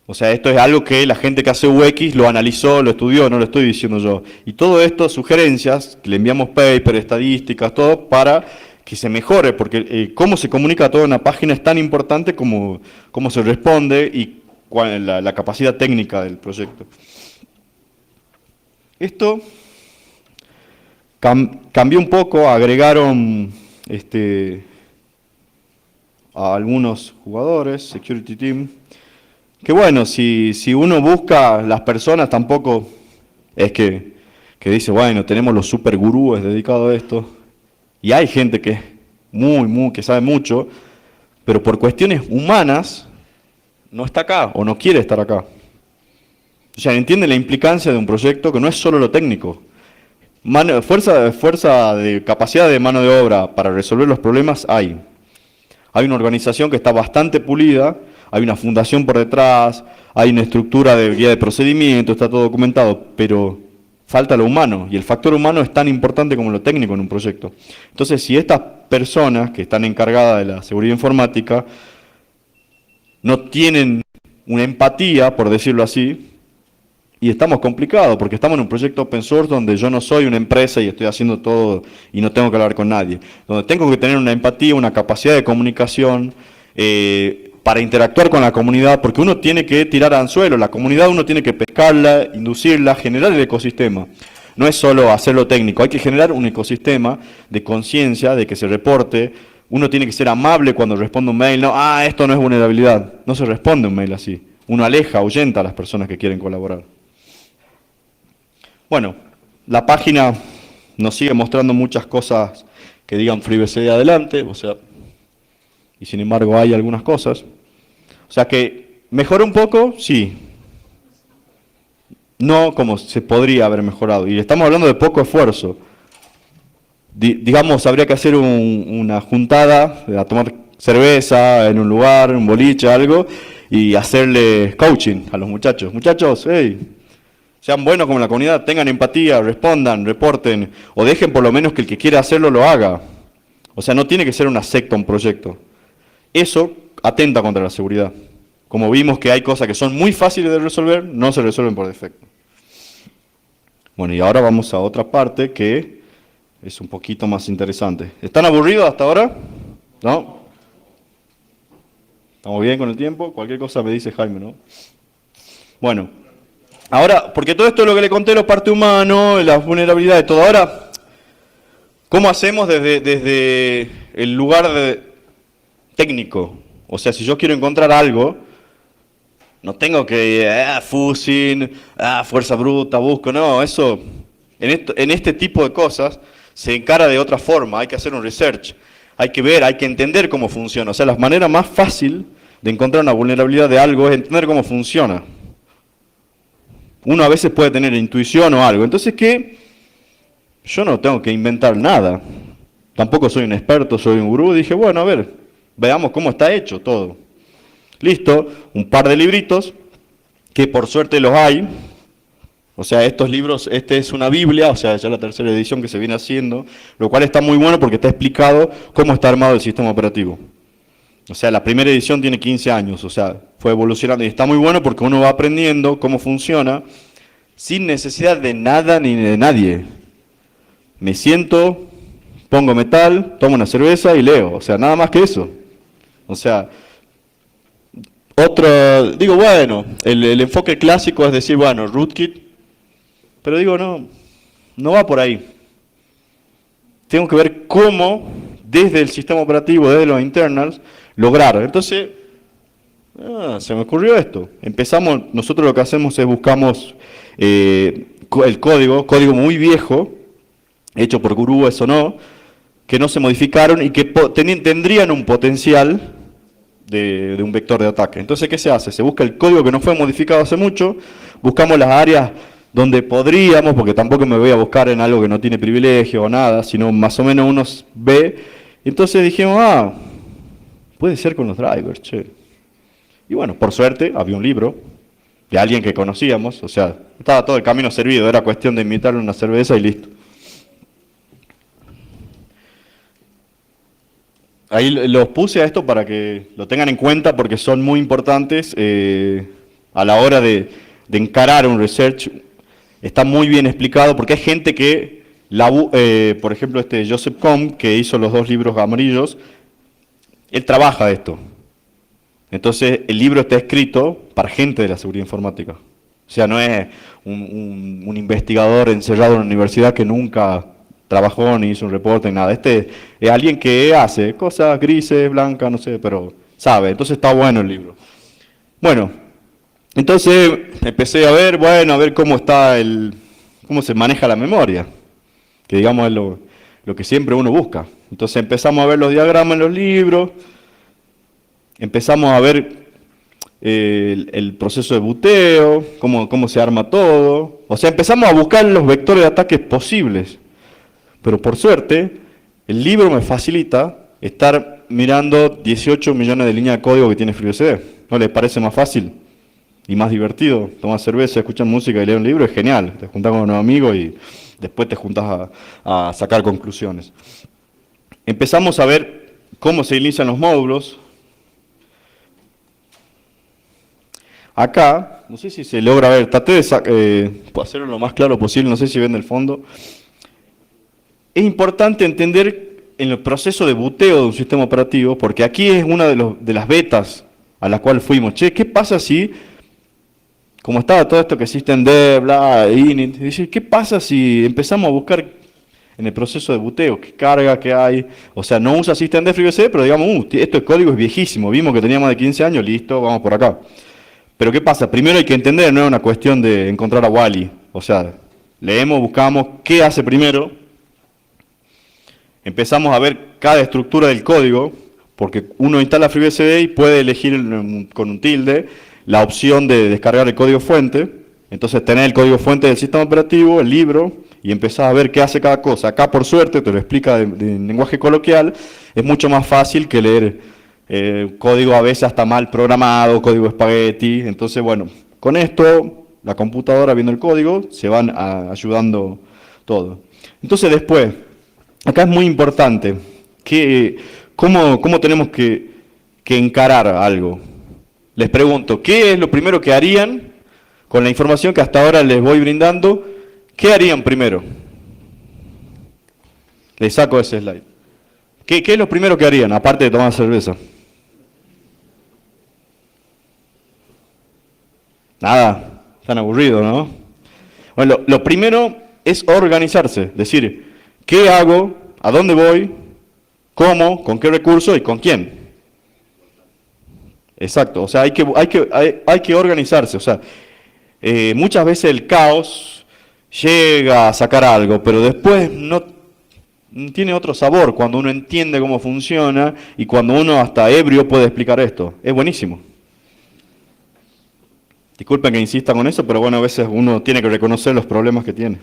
Speaker 1: O sea, esto es algo que la gente que hace UX lo analizó, lo estudió, no lo estoy diciendo yo. Y todo esto, sugerencias, que le enviamos paper, estadísticas, todo, para que se mejore, porque cómo se comunica toda una página es tan importante como cómo se responde y la capacidad técnica del proyecto. Esto cambió un poco, agregaron a algunos jugadores, Security Team, que bueno, si uno busca las personas tampoco es que dice, bueno, tenemos los super gurúes dedicados a esto, y hay gente que es que sabe mucho, pero por cuestiones humanas no está acá o no quiere estar acá. O sea, entiende la implicancia de un proyecto que no es solo lo técnico. Fuerza de capacidad de mano de obra para resolver los problemas hay. Hay una organización que está bastante pulida, hay una fundación por detrás, hay una estructura de guía de procedimiento, está todo documentado, pero falta lo humano, y el factor humano es tan importante como lo técnico en un proyecto. Entonces, si estas personas que están encargadas de la seguridad informática no tienen una empatía, por decirlo así, y estamos complicados, porque estamos en un proyecto open source donde yo no soy una empresa y estoy haciendo todo y no tengo que hablar con nadie, donde tengo que tener una empatía, una capacidad de comunicación, para interactuar con la comunidad, porque uno tiene que tirar anzuelo, la comunidad uno tiene que pescarla, inducirla, generar el ecosistema. No es solo hacerlo técnico, hay que generar un ecosistema de conciencia, de que se reporte. Uno tiene que ser amable cuando responde un mail, no, esto no es vulnerabilidad. No se responde un mail así. Uno aleja, ahuyenta a las personas que quieren colaborar. Bueno, la página nos sigue mostrando muchas cosas que digan FreeBSD adelante, o sea, y sin embargo hay algunas cosas. O sea que, ¿mejora un poco? Sí. No como se podría haber mejorado. Y estamos hablando de poco esfuerzo. Digamos, habría que hacer una juntada, a tomar cerveza en un lugar, un boliche, algo, y hacerle coaching a los muchachos. Muchachos, hey, sean buenos como la comunidad, tengan empatía, respondan, reporten, o dejen por lo menos que el que quiera hacerlo lo haga. O sea, no tiene que ser una secta un proyecto. Eso atenta contra la seguridad. Como vimos que hay cosas que son muy fáciles de resolver, no se resuelven por defecto. Bueno, y ahora vamos a otra parte que es un poquito más interesante. ¿Están aburridos hasta ahora? ¿No? ¿Estamos bien con el tiempo? Cualquier cosa me dice Jaime, ¿no? Bueno, ahora, porque todo esto es lo que le conté, la parte humana, la vulnerabilidad de todo. Ahora, ¿cómo hacemos desde el lugar técnico? O sea, si yo quiero encontrar algo, no tengo que, fusin, fuerza bruta, busco, no, eso, en este tipo de cosas se encara de otra forma, hay que hacer un research, hay que ver, hay que entender cómo funciona. O sea, la manera más fácil de encontrar una vulnerabilidad de algo es entender cómo funciona. Uno a veces puede tener intuición o algo, entonces ¿qué? Yo no tengo que inventar nada, tampoco soy un experto, soy un gurú, dije, bueno, a ver, veamos cómo está hecho todo. Listo, un par de libritos, que por suerte los hay. O sea, estos libros, este es una Biblia, o sea, ya la tercera edición que se viene haciendo, lo cual está muy bueno porque está explicado cómo está armado el sistema operativo. O sea, la primera edición tiene 15 años, o sea, fue evolucionando y está muy bueno porque uno va aprendiendo cómo funciona sin necesidad de nada ni de nadie. Me siento, pongo metal, tomo una cerveza y leo, o sea, nada más que eso. O sea, digo, bueno, el enfoque clásico es decir, bueno, rootkit, pero digo, no, no va por ahí. Tengo que ver cómo, desde el sistema operativo, desde los internals, lograr. Entonces, se me ocurrió esto. Nosotros lo que hacemos es buscamos el código muy viejo, hecho por gurúes o no, que no se modificaron y que tendrían un potencial de un vector de ataque. Entonces, ¿qué se hace? Se busca el código que no fue modificado hace mucho, buscamos las áreas donde podríamos, porque tampoco me voy a buscar en algo que no tiene privilegio o nada, sino más o menos uno ve. Entonces dijimos, puede ser con los drivers, che. Y bueno, por suerte había un libro de alguien que conocíamos, o sea, estaba todo el camino servido, era cuestión de invitarle una cerveza y listo. Ahí los puse a esto para que lo tengan en cuenta porque son muy importantes a la hora de encarar un research. Está muy bien explicado porque hay gente que, por ejemplo, Joseph Combe, que hizo los 2 libros amarillos, él trabaja esto. Entonces, el libro está escrito para gente de la seguridad informática. O sea, no es un investigador encerrado en una universidad que nunca trabajó ni hizo un reporte ni nada. Este es alguien que hace cosas grises, blancas, no sé, pero sabe. Entonces está bueno el libro. Bueno, entonces empecé a ver, cómo cómo se maneja la memoria, que digamos es lo que siempre uno busca. Entonces empezamos a ver los diagramas en los libros, empezamos a ver el proceso de buteo, cómo se arma todo. O sea, empezamos a buscar los vectores de ataques posibles. Pero por suerte, el libro me facilita estar mirando 18 millones de líneas de código que tiene FreeBSD. ¿No les parece más fácil y más divertido? Tomar cerveza, escuchar música y leer un libro es genial. Te juntás con unos amigos y después te juntás a sacar conclusiones. Empezamos a ver cómo se inician los módulos. Acá, no sé si se logra ver, traté de hacerlo lo más claro posible, no sé si ven el fondo. Es importante entender en el proceso de buteo de un sistema operativo, porque aquí es una de las betas a las cuales fuimos. Che, ¿qué pasa si, como estaba todo esto que existe en dev, bla, init, dice, ¿qué pasa si empezamos a buscar en el proceso de buteo? ¿Qué carga que hay? O sea, no usa systemd FreeBSD, pero digamos, esto de código es viejísimo, vimos que tenía más de 15 años, listo, vamos por acá. Pero ¿qué pasa? Primero hay que entender, no es una cuestión de encontrar a Wally. O sea, leemos, buscamos, ¿qué hace primero? Empezamos a ver cada estructura del código, porque uno instala FreeBSD y puede elegir con un tilde la opción de descargar el código fuente. Entonces tenés el código fuente del sistema operativo, el libro, y empezás a ver qué hace cada cosa. Acá, por suerte, te lo explica en lenguaje coloquial, es mucho más fácil que leer código a veces hasta mal programado, código espagueti. Entonces, bueno, con esto, la computadora viendo el código, se van ayudando todo. Entonces después, acá es muy importante cómo tenemos que encarar algo. Les pregunto, ¿qué es lo primero que harían con la información que hasta ahora les voy brindando? ¿Qué harían primero? Le saco ese slide. ¿Qué es lo primero que harían, aparte de tomar cerveza? Nada, tan aburrido, ¿no? Bueno, lo primero es organizarse, decir, ¿qué hago? ¿A dónde voy? ¿Cómo? ¿Con qué recursos? ¿Y con quién? Exacto, o sea, hay que organizarse, o sea, muchas veces el caos llega a sacar algo, pero después no tiene otro sabor cuando uno entiende cómo funciona y cuando uno hasta ebrio puede explicar esto. Es buenísimo. Disculpen que insista con eso, pero bueno, a veces uno tiene que reconocer los problemas que tiene.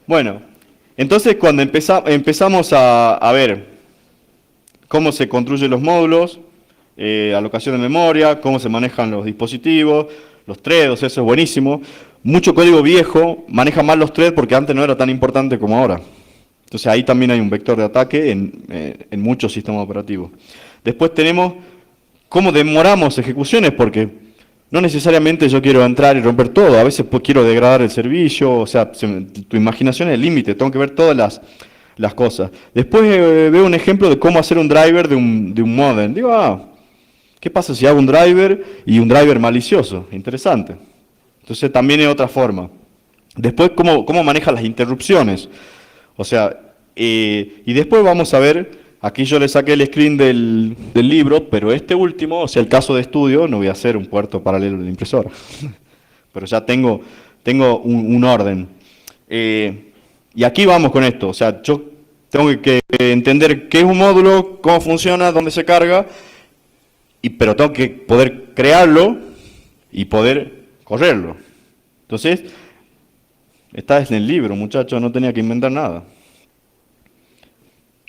Speaker 1: Bueno, entonces cuando empezamos a ver cómo se construyen los módulos, alocación de memoria, cómo se manejan los dispositivos, los threads, eso es buenísimo. Mucho código viejo maneja mal los threads porque antes no era tan importante como ahora. Entonces ahí también hay un vector de ataque en muchos sistemas operativos. Después tenemos cómo demoramos ejecuciones, porque no necesariamente yo quiero entrar y romper todo, a veces pues, quiero degradar el servicio, o sea, tu imaginación es el límite, tengo que ver todas las cosas. Después veo un ejemplo de cómo hacer un driver de un modem. Digo, ¿qué pasa si hago un driver y un driver malicioso? Interesante. Entonces también es otra forma. Después, cómo maneja las interrupciones. O sea, y después vamos a ver, aquí yo le saqué el screen del libro, pero este último, o sea, el caso de estudio, no voy a hacer un puerto paralelo de la impresora. Pero ya tengo un orden. Y aquí vamos con esto, o sea, yo tengo que entender qué es un módulo, cómo funciona, dónde se carga, pero tengo que poder crearlo y poder correrlo. Entonces, está en el libro, muchachos, no tenía que inventar nada.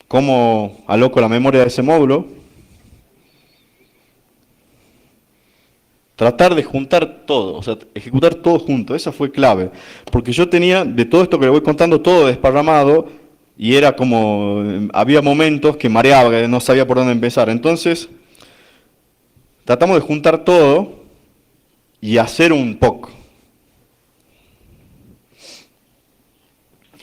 Speaker 1: ¿Cómo aloco la memoria de ese módulo? Tratar de juntar todo, o sea, ejecutar todo junto, esa fue clave. Porque yo tenía, de todo esto que le voy contando, todo desparramado, y era como, había momentos que mareaba, que no sabía por dónde empezar. Entonces, tratamos de juntar todo y hacer un POC.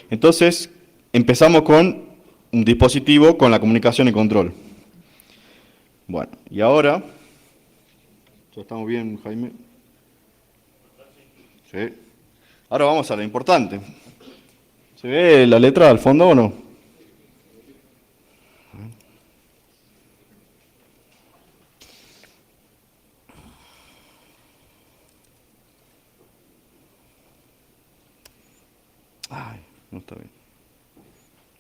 Speaker 1: Entonces, empezamos con un dispositivo con la comunicación y control. Bueno, y ahora, ¿ya estamos bien, Jaime? Sí. Ahora vamos a lo importante. ¿Se ve la letra al fondo o no? Ay, no está bien.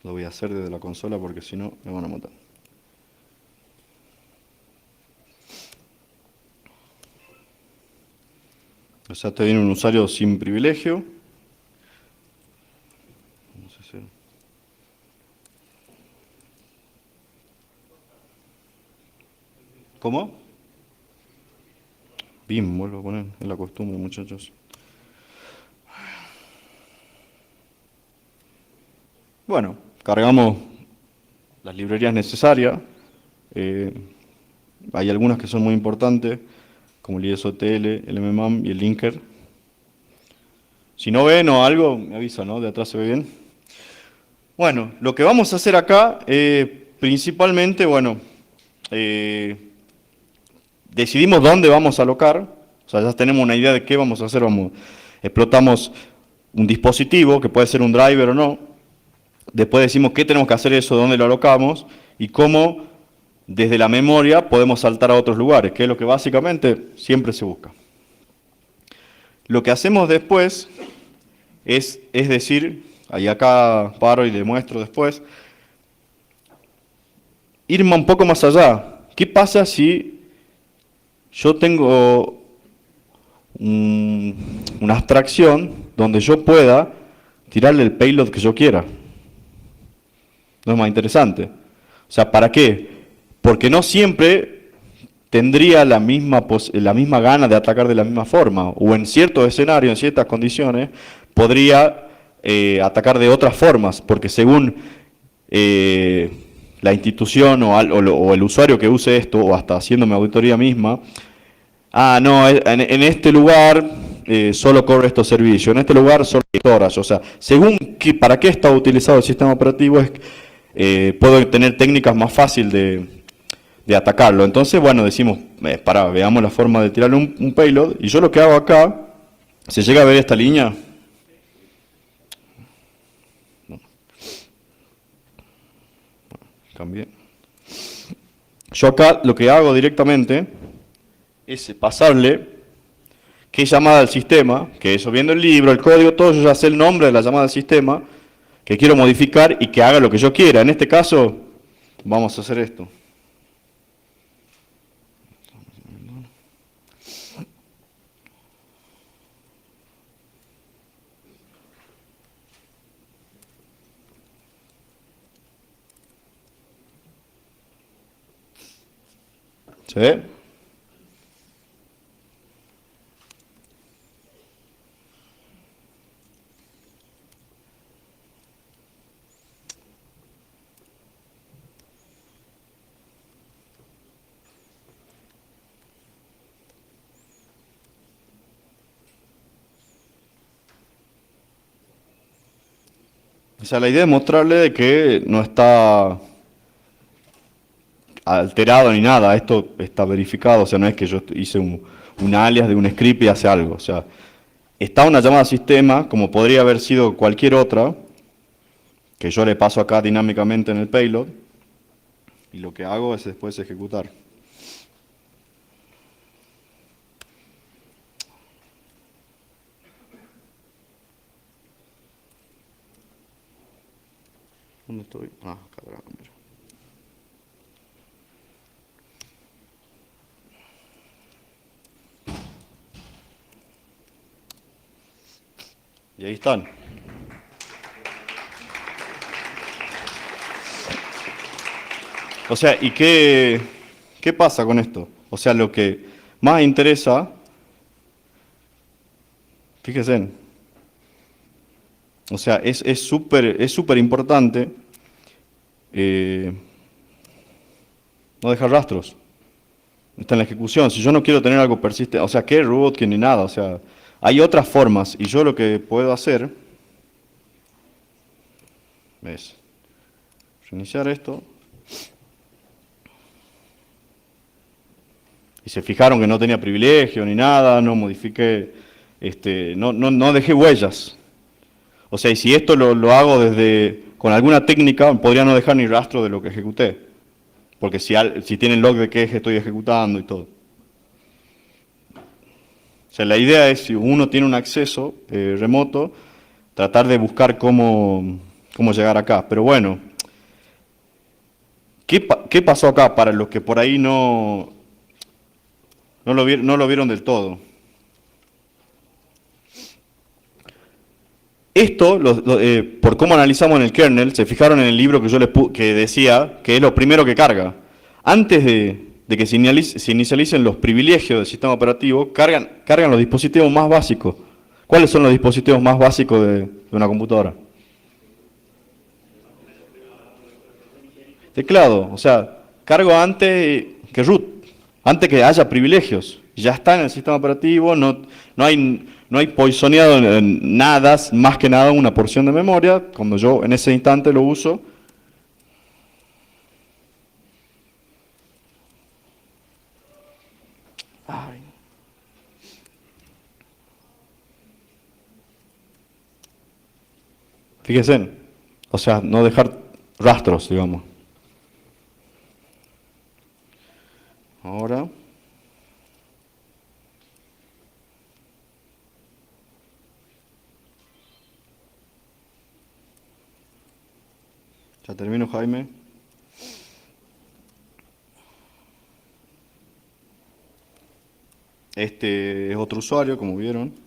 Speaker 1: Lo voy a hacer desde la consola porque si no me van a matar. O sea, te viene un usuario sin privilegio. Vamos a hacer. ¿Cómo? BIM, vuelvo a poner, es la costumbre, muchachos. Bueno, cargamos las librerías necesarias. Hay algunas que son muy importantes, como el ISOTL, el MMAM y el linker. Si no ven o algo, me avisa, ¿no? De atrás se ve bien. Bueno, lo que vamos a hacer acá, principalmente, bueno, decidimos dónde vamos a alocar, o sea, ya tenemos una idea de qué vamos a hacer, explotamos un dispositivo, que puede ser un driver o no, después decimos qué tenemos que hacer eso, dónde lo alocamos, y cómo desde la memoria podemos saltar a otros lugares, que es lo que básicamente siempre se busca. Lo que hacemos después es decir, ahí acá paro y le muestro después, ir un poco más allá. ¿Qué pasa si yo tengo una abstracción donde yo pueda tirarle el payload que yo quiera? No es más interesante. O sea, ¿para qué? Porque no siempre tendría la misma gana de atacar de la misma forma, o en ciertos escenarios, en ciertas condiciones, podría atacar de otras formas, porque según la institución o el usuario que use esto, o hasta haciéndome auditoría misma, no, en este lugar solo corre estos servicios. En este lugar solo hay storage. O sea, según para qué está utilizado el sistema operativo, puedo tener técnicas más fáciles de atacarlo. Entonces, bueno, decimos, veamos la forma de tirarle un payload. Y yo lo que hago acá, ¿se llega a ver esta línea? No. Cambié. Yo acá lo que hago directamente es pasarle qué llamada al sistema, que eso viendo el libro, el código, todo, yo ya sé el nombre de la llamada al sistema, que quiero modificar y que haga lo que yo quiera. En este caso, vamos a hacer esto. ¿Se ve? O sea, la idea es mostrarle de que no está alterado ni nada, esto está verificado, o sea, no es que yo hice un alias de un script y hace algo, o sea, está una llamada a sistema, como podría haber sido cualquier otra, que yo le paso acá dinámicamente en el payload, y lo que hago es después ejecutar. ¿Dónde estoy? Ah, acá atrás. Y ahí están. O sea, ¿y qué pasa con esto? O sea, lo que más interesa, fíjense, o sea, es súper importante no dejar rastros. Está en la ejecución. Si yo no quiero tener algo persistente, o sea, ¿qué root, que ni nada? O sea, hay otras formas. Y yo lo que puedo hacer es reiniciar esto. Y se fijaron que no tenía privilegio ni nada, no modifiqué, no dejé huellas. O sea, y si esto lo hago con alguna técnica, podría no dejar ni rastro de lo que ejecuté. Porque si tienen log de qué eje estoy ejecutando y todo. O sea, la idea es, si uno tiene un acceso remoto, tratar de buscar cómo llegar acá. Pero bueno, ¿qué pasó acá para los que por ahí no lo vieron del todo? Esto, por cómo analizamos en el kernel, se fijaron en el libro que yo que decía que es lo primero que carga. Antes de que se inicialicen los privilegios del sistema operativo, cargan los dispositivos más básicos. ¿Cuáles son los dispositivos más básicos de una computadora? Teclado, o sea, cargo antes que root, antes que haya privilegios. Ya está en el sistema operativo, no hay poisoneado en nada, más que nada una porción de memoria. Cuando yo en ese instante lo uso, fíjense, o sea, no dejar rastros, digamos. Ahora, ya termino, Jaime. Este es otro usuario, como vieron.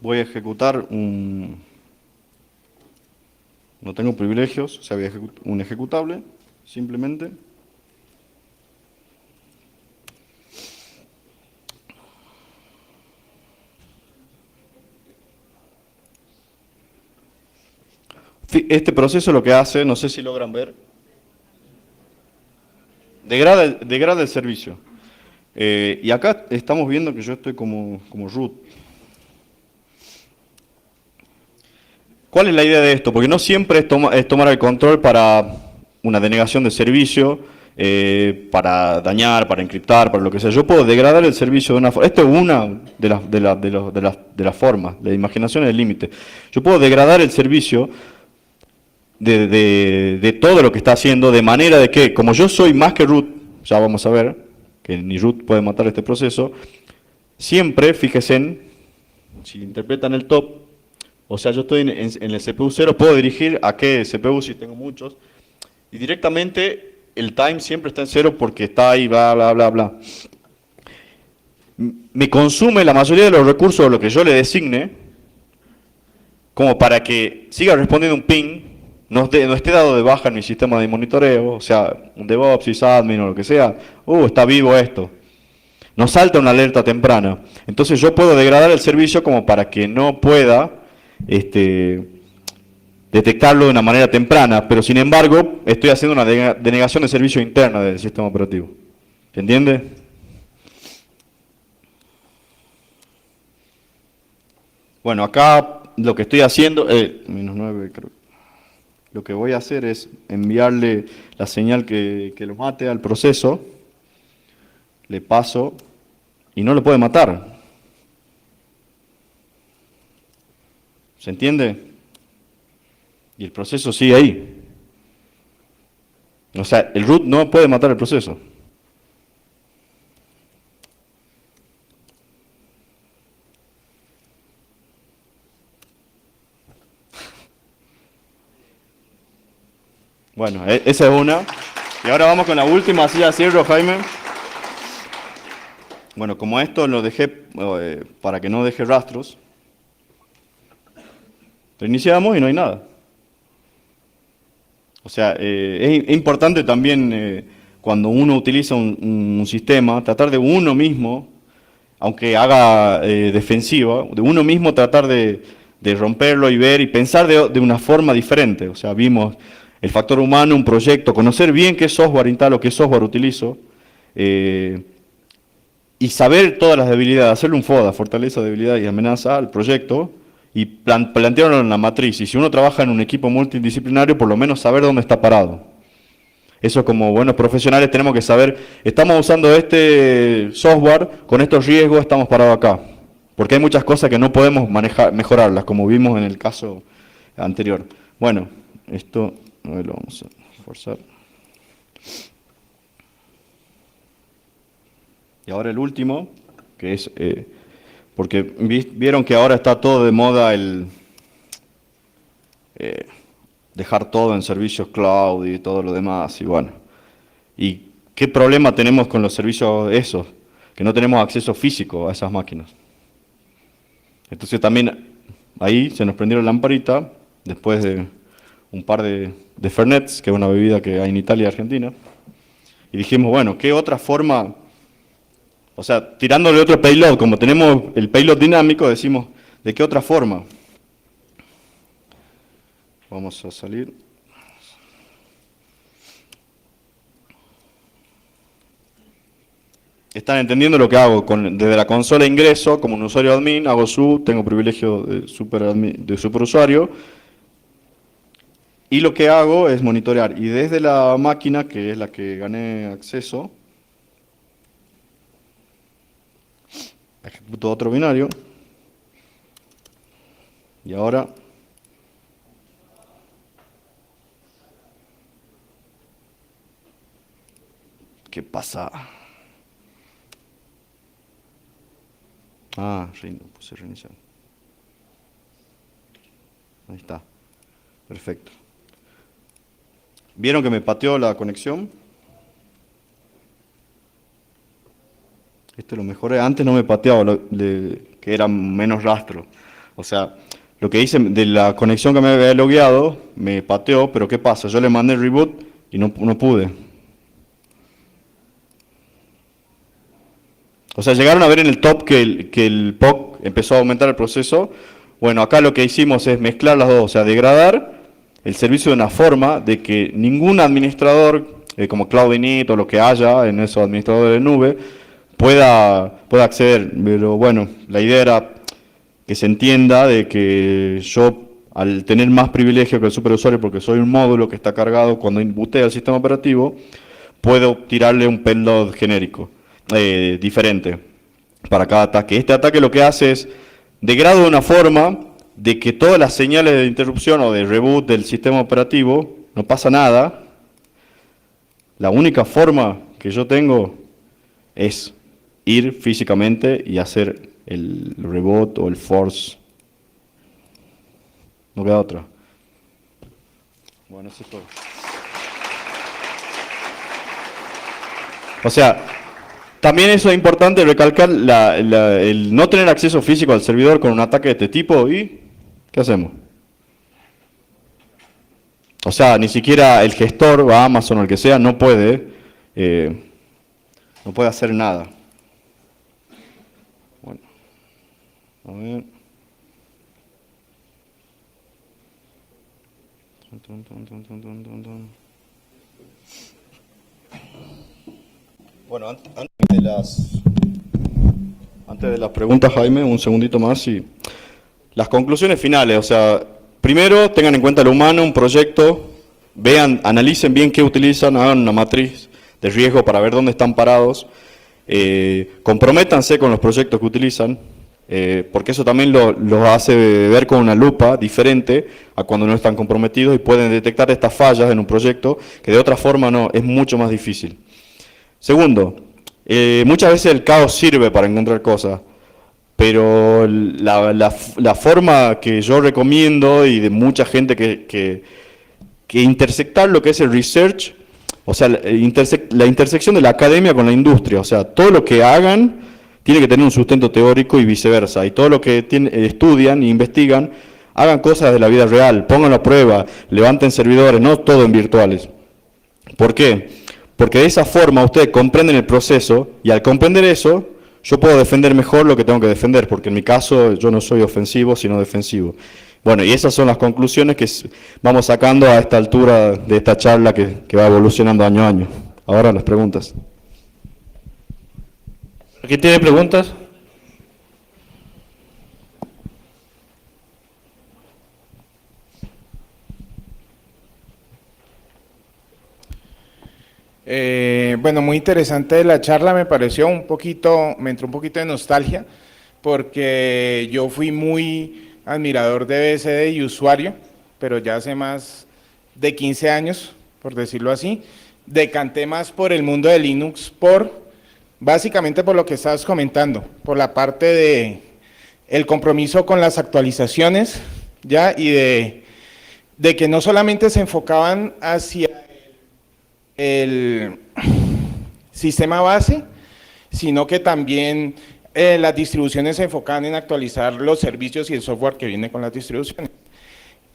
Speaker 1: Voy a ejecutar no tengo privilegios, o sea, voy a ejecutar un ejecutable, simplemente. Este proceso lo que hace, no sé si logran ver, degrada el servicio. Y acá estamos viendo que yo estoy como root. ¿Cuál es la idea de esto? Porque no siempre es tomar el control para una denegación de servicio, para dañar, para encriptar, para lo que sea. Yo puedo degradar el servicio de una forma. Esto es una de las formas. La imaginación es el límite. Yo puedo degradar el servicio de todo lo que está haciendo, de manera de que, como yo soy más que root, ya vamos a ver que ni root puede matar este proceso, siempre, fíjense si interpretan el top, o sea, yo estoy en el CPU 0, puedo dirigir a qué CPU si tengo muchos, y directamente el time siempre está en 0 porque está ahí, bla, bla, bla, bla. Me consume la mayoría de los recursos de lo que yo le designe, como para que siga respondiendo un ping, no esté dado de baja en mi sistema de monitoreo, o sea, un DevOps, sysadmin o lo que sea, está vivo esto. Nos salta una alerta temprana. Entonces yo puedo degradar el servicio como para que no pueda detectarlo de una manera temprana, pero sin embargo estoy haciendo una denegación de servicio interna del sistema operativo. ¿Se entiende? Bueno, acá lo que estoy haciendo, -9 creo. Lo que voy a hacer es enviarle la señal que lo mate al proceso, le paso y no lo puede matar. ¿Se entiende? Y el proceso sigue ahí. O sea, el root no puede matar el proceso. Bueno, esa es una. Y ahora vamos con la última, así ya cierro, Jaime. Bueno, como esto lo dejé para que no deje rastros, reiniciamos y no hay nada. O sea, es importante también cuando uno utiliza un sistema, tratar de uno mismo, aunque haga defensiva, de uno mismo tratar de romperlo y ver y pensar de una forma diferente. O sea, vimos el factor humano, un proyecto, conocer bien qué software instalo, qué software utilizo, y saber todas las debilidades, hacerle un FODA, fortaleza, debilidad y amenaza al proyecto, y plantearlo en la matriz. Y si uno trabaja en un equipo multidisciplinario, por lo menos saber dónde está parado. Eso como buenos profesionales tenemos que saber, estamos usando este software, con estos riesgos estamos parados acá. Porque hay muchas cosas que no podemos mejorarlas, como vimos en el caso anterior. Bueno, esto no lo vamos a forzar. Y ahora el último, que es, porque vieron que ahora está todo de moda el dejar todo en servicios cloud y todo lo demás, y bueno. ¿Y qué problema tenemos con los servicios esos? Que no tenemos acceso físico a esas máquinas. Entonces también ahí se nos prendió la lamparita, después de un par de Fernets, que es una bebida que hay en Italia y Argentina, y dijimos, bueno, ¿qué otra forma? O sea, tirándole otro payload, como tenemos el payload dinámico, decimos, ¿de qué otra forma? Vamos a salir. ¿Están entendiendo lo que hago? Desde la consola ingreso, como un usuario admin, hago tengo privilegio de superusuario, y lo que hago es monitorear. Y desde la máquina, que es la que gané acceso, ejecuto otro binario, y ahora ¿qué pasa? Puse reiniciar. Ahí está. Perfecto. ¿Vieron que me pateó la conexión? Esto lo mejoré. Antes no me pateaba, que era menos rastro. O sea, lo que hice de la conexión que me había logueado, me pateó, pero ¿qué pasa? Yo le mandé el reboot y no pude. O sea, llegaron a ver en el top que el POC empezó a aumentar el proceso. Bueno, acá lo que hicimos es mezclar las dos, o sea, degradar el servicio de una forma de que ningún administrador, como Cloud Init o lo que haya en esos administradores de nube, pueda acceder. Pero bueno, la idea era que se entienda de que yo, al tener más privilegio que el superusuario, porque soy un módulo que está cargado cuando bootea el sistema operativo, puedo tirarle un payload genérico, diferente, para cada ataque. Este ataque lo que hace es, degrada de una forma de que todas las señales de interrupción o de reboot del sistema operativo, no pasa nada. La única forma que yo tengo es ir físicamente y hacer el reboot o el force. No queda otra. Bueno, eso es todo. O sea, también eso es importante recalcar el no tener acceso físico al servidor con un ataque de este tipo. ¿Y qué hacemos? O sea, ni siquiera el gestor o Amazon o el que sea no puede hacer nada. Bueno, a ver. Bueno, antes de las preguntas, Jaime, un segundito más y las conclusiones finales. O sea, primero tengan en cuenta lo humano, un proyecto, vean, analicen bien qué utilizan, hagan una matriz de riesgo para ver dónde están parados, comprométanse con los proyectos que utilizan, porque eso también los hace ver con una lupa diferente a cuando no están comprometidos y pueden detectar estas fallas en un proyecto que de otra forma no, es mucho más difícil. Segundo, muchas veces el caos sirve para encontrar cosas, pero la forma que yo recomiendo y de mucha gente que intersectar lo que es el research, o sea, la intersección de la academia con la industria, o sea, todo lo que hagan tiene que tener un sustento teórico y viceversa, y todo lo que estudian e investigan, hagan cosas de la vida real, pónganlo a prueba, levanten servidores, no todo en virtuales. ¿Por qué? Porque de esa forma ustedes comprenden el proceso y al comprender eso, yo puedo defender mejor lo que tengo que defender, porque en mi caso yo no soy ofensivo, sino defensivo. Bueno, y esas son las conclusiones que vamos sacando a esta altura de esta charla que va evolucionando año a año. Ahora las preguntas.
Speaker 2: ¿Quién tiene preguntas?
Speaker 3: Bueno, muy interesante la charla, me entró un poquito de nostalgia, porque yo fui muy admirador de BSD y usuario, pero ya hace más de 15 años, por decirlo así, decanté más por el mundo de Linux, básicamente por lo que estabas comentando, por la parte de el compromiso con las actualizaciones, ya, y de que no solamente se enfocaban hacia el sistema base, sino que también las distribuciones se enfocaban en actualizar los servicios y el software que viene con las distribuciones.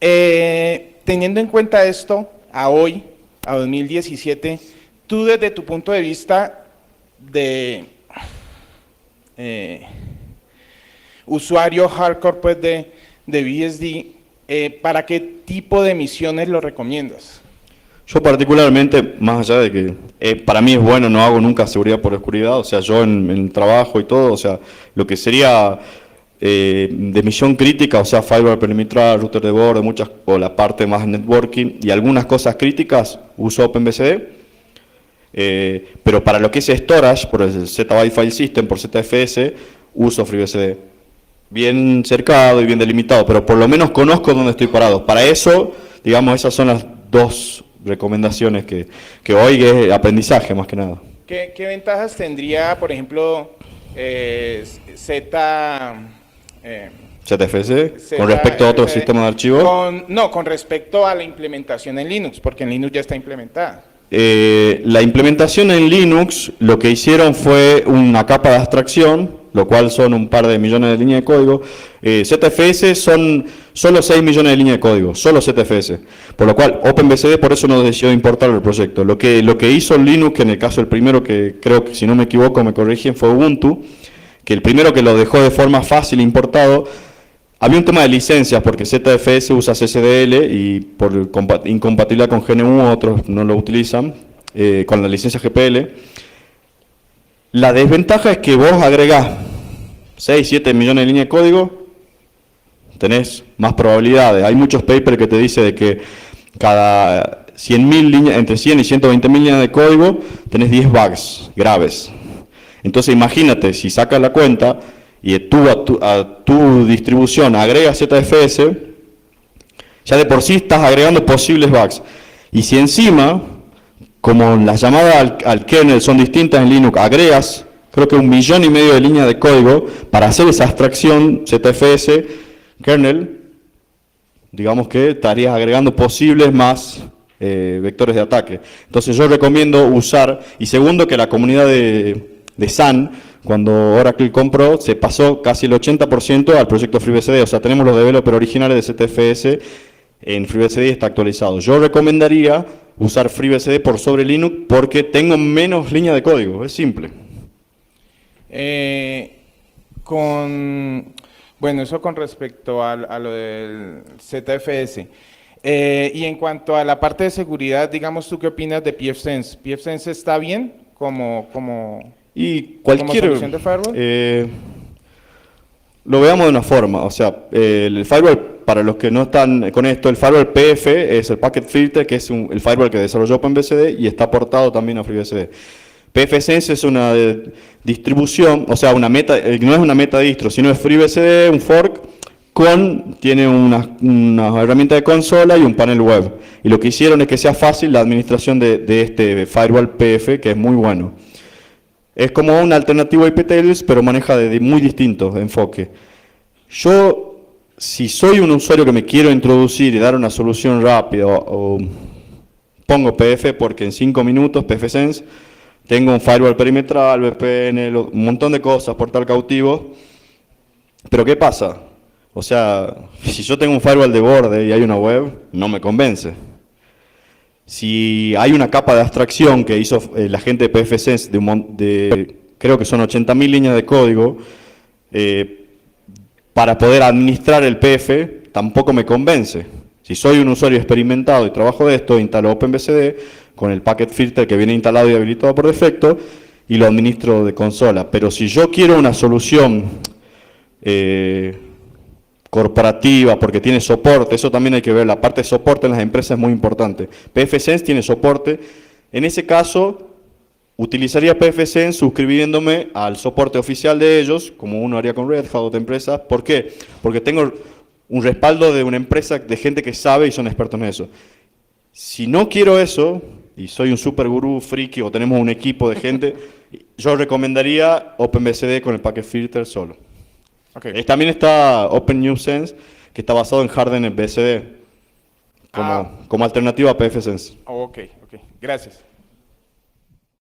Speaker 3: Teniendo en cuenta esto, a hoy, a 2017, tú desde tu punto de vista de usuario hardcore pues, de BSD, ¿para qué tipo de misiones lo recomiendas?
Speaker 1: Yo particularmente, más allá de que para mí es bueno, no hago nunca seguridad por oscuridad, o sea, yo en trabajo y todo, o sea, lo que sería de misión crítica, o sea, firewall perimetral, router de borde, o la parte más networking y algunas cosas críticas, uso OpenBSD, pero para lo que es storage, por el ZByte File System, por ZFS, uso FreeBSD. Bien cercado y bien delimitado, pero por lo menos conozco dónde estoy parado. Para eso, digamos, esas son las dos recomendaciones que hoy es aprendizaje más que nada.
Speaker 3: ¿Qué ventajas tendría, por ejemplo,
Speaker 1: ZFS con respecto a otros sistemas de archivo?
Speaker 3: Con respecto a la implementación en Linux, porque en Linux ya está implementada.
Speaker 1: La implementación en Linux, lo que hicieron fue una capa de abstracción, lo cual son un par de millones de líneas de código. ZFS son solo 6 millones de líneas de código, solo ZFS. Por lo cual, OpenBSD por eso no decidió importar el proyecto. Lo que hizo Linux, que en el caso el primero que creo que si no me equivoco me corrigen, fue Ubuntu, que el primero que lo dejó de forma fácil importado, Había un tema de licencias, porque ZFS usa CCDL y por incompatibilidad con GNU otros no lo utilizan, con la licencia GPL. La desventaja es que vos agregás 6, 7 millones de líneas de código, tenés más probabilidades. Hay muchos papers que te dicen de que cada 100.000 líneas, entre 100 y 120.000 líneas de código, tenés 10 bugs graves. Entonces imagínate, si sacas la cuenta y tú a tu distribución agregas ZFS, ya de por sí estás agregando posibles bugs. Y si encima, como las llamadas al kernel son distintas en Linux, agregas, creo que 1,5 millones de líneas de código para hacer esa abstracción ZFS kernel, digamos que estarías agregando posibles más vectores de ataque. Entonces yo recomiendo usar, y segundo que la comunidad de Sun, cuando Oracle compró, se pasó casi el 80% al proyecto FreeBSD, o sea, tenemos los developers originales de ZFS en FreeBSD y está actualizado. Yo recomendaría usar FreeBSD por sobre Linux porque tengo menos líneas de código, es simple.
Speaker 3: Bueno, eso con respecto a lo del ZFS. Y en cuanto a la parte de seguridad, digamos, ¿tú qué opinas de pfSense? ¿pfSense está bien como
Speaker 1: Y cualquier
Speaker 3: solución de firewall?
Speaker 1: lo veamos de una forma, o sea, el firewall, para los que no están con esto, el firewall PF es el Packet Filter, que es el firewall que desarrolló OpenBSD y está portado también a FreeBSD. pfSense es una distribución, o sea, no es una metadistro, sino es FreeBSD, un fork, tiene una herramienta de consola y un panel web. Y lo que hicieron es que sea fácil la administración de este firewall PF, que es muy bueno. Es como una alternativa a IPTLS, pero maneja de muy distintos enfoques. Yo, si soy un usuario que me quiero introducir y dar una solución rápida, o pongo PF porque en 5 minutos, pfSense, tengo un firewall perimetral, VPN, un montón de cosas, portal cautivo. Pero ¿qué pasa? O sea, si yo tengo un firewall de borde y hay una web, no me convence. Si hay una capa de abstracción que hizo la gente de pfSense creo que son 80.000 líneas de código, para poder administrar el PF, tampoco me convence. Si soy un usuario experimentado y trabajo de esto, instalo OpenBSD con el Packet Filter que viene instalado y habilitado por defecto y lo administro de consola. Pero si yo quiero una solución corporativa, porque tiene soporte, eso también hay que ver, la parte de soporte en las empresas es muy importante. pfSense tiene soporte, en ese caso utilizaría pfSense suscribiéndome al soporte oficial de ellos, como uno haría con Red Hat o otra empresa. ¿Por qué? Porque tengo un respaldo de una empresa de gente que sabe y son expertos en eso. Si no quiero eso, y soy un super gurú friki o tenemos un equipo de gente, yo recomendaría OpenBSD con el Packet Filter solo. Okay. También está OpenNewSense, que está basado en Hardened BSD, como alternativa a pfSense.
Speaker 3: Ok, gracias.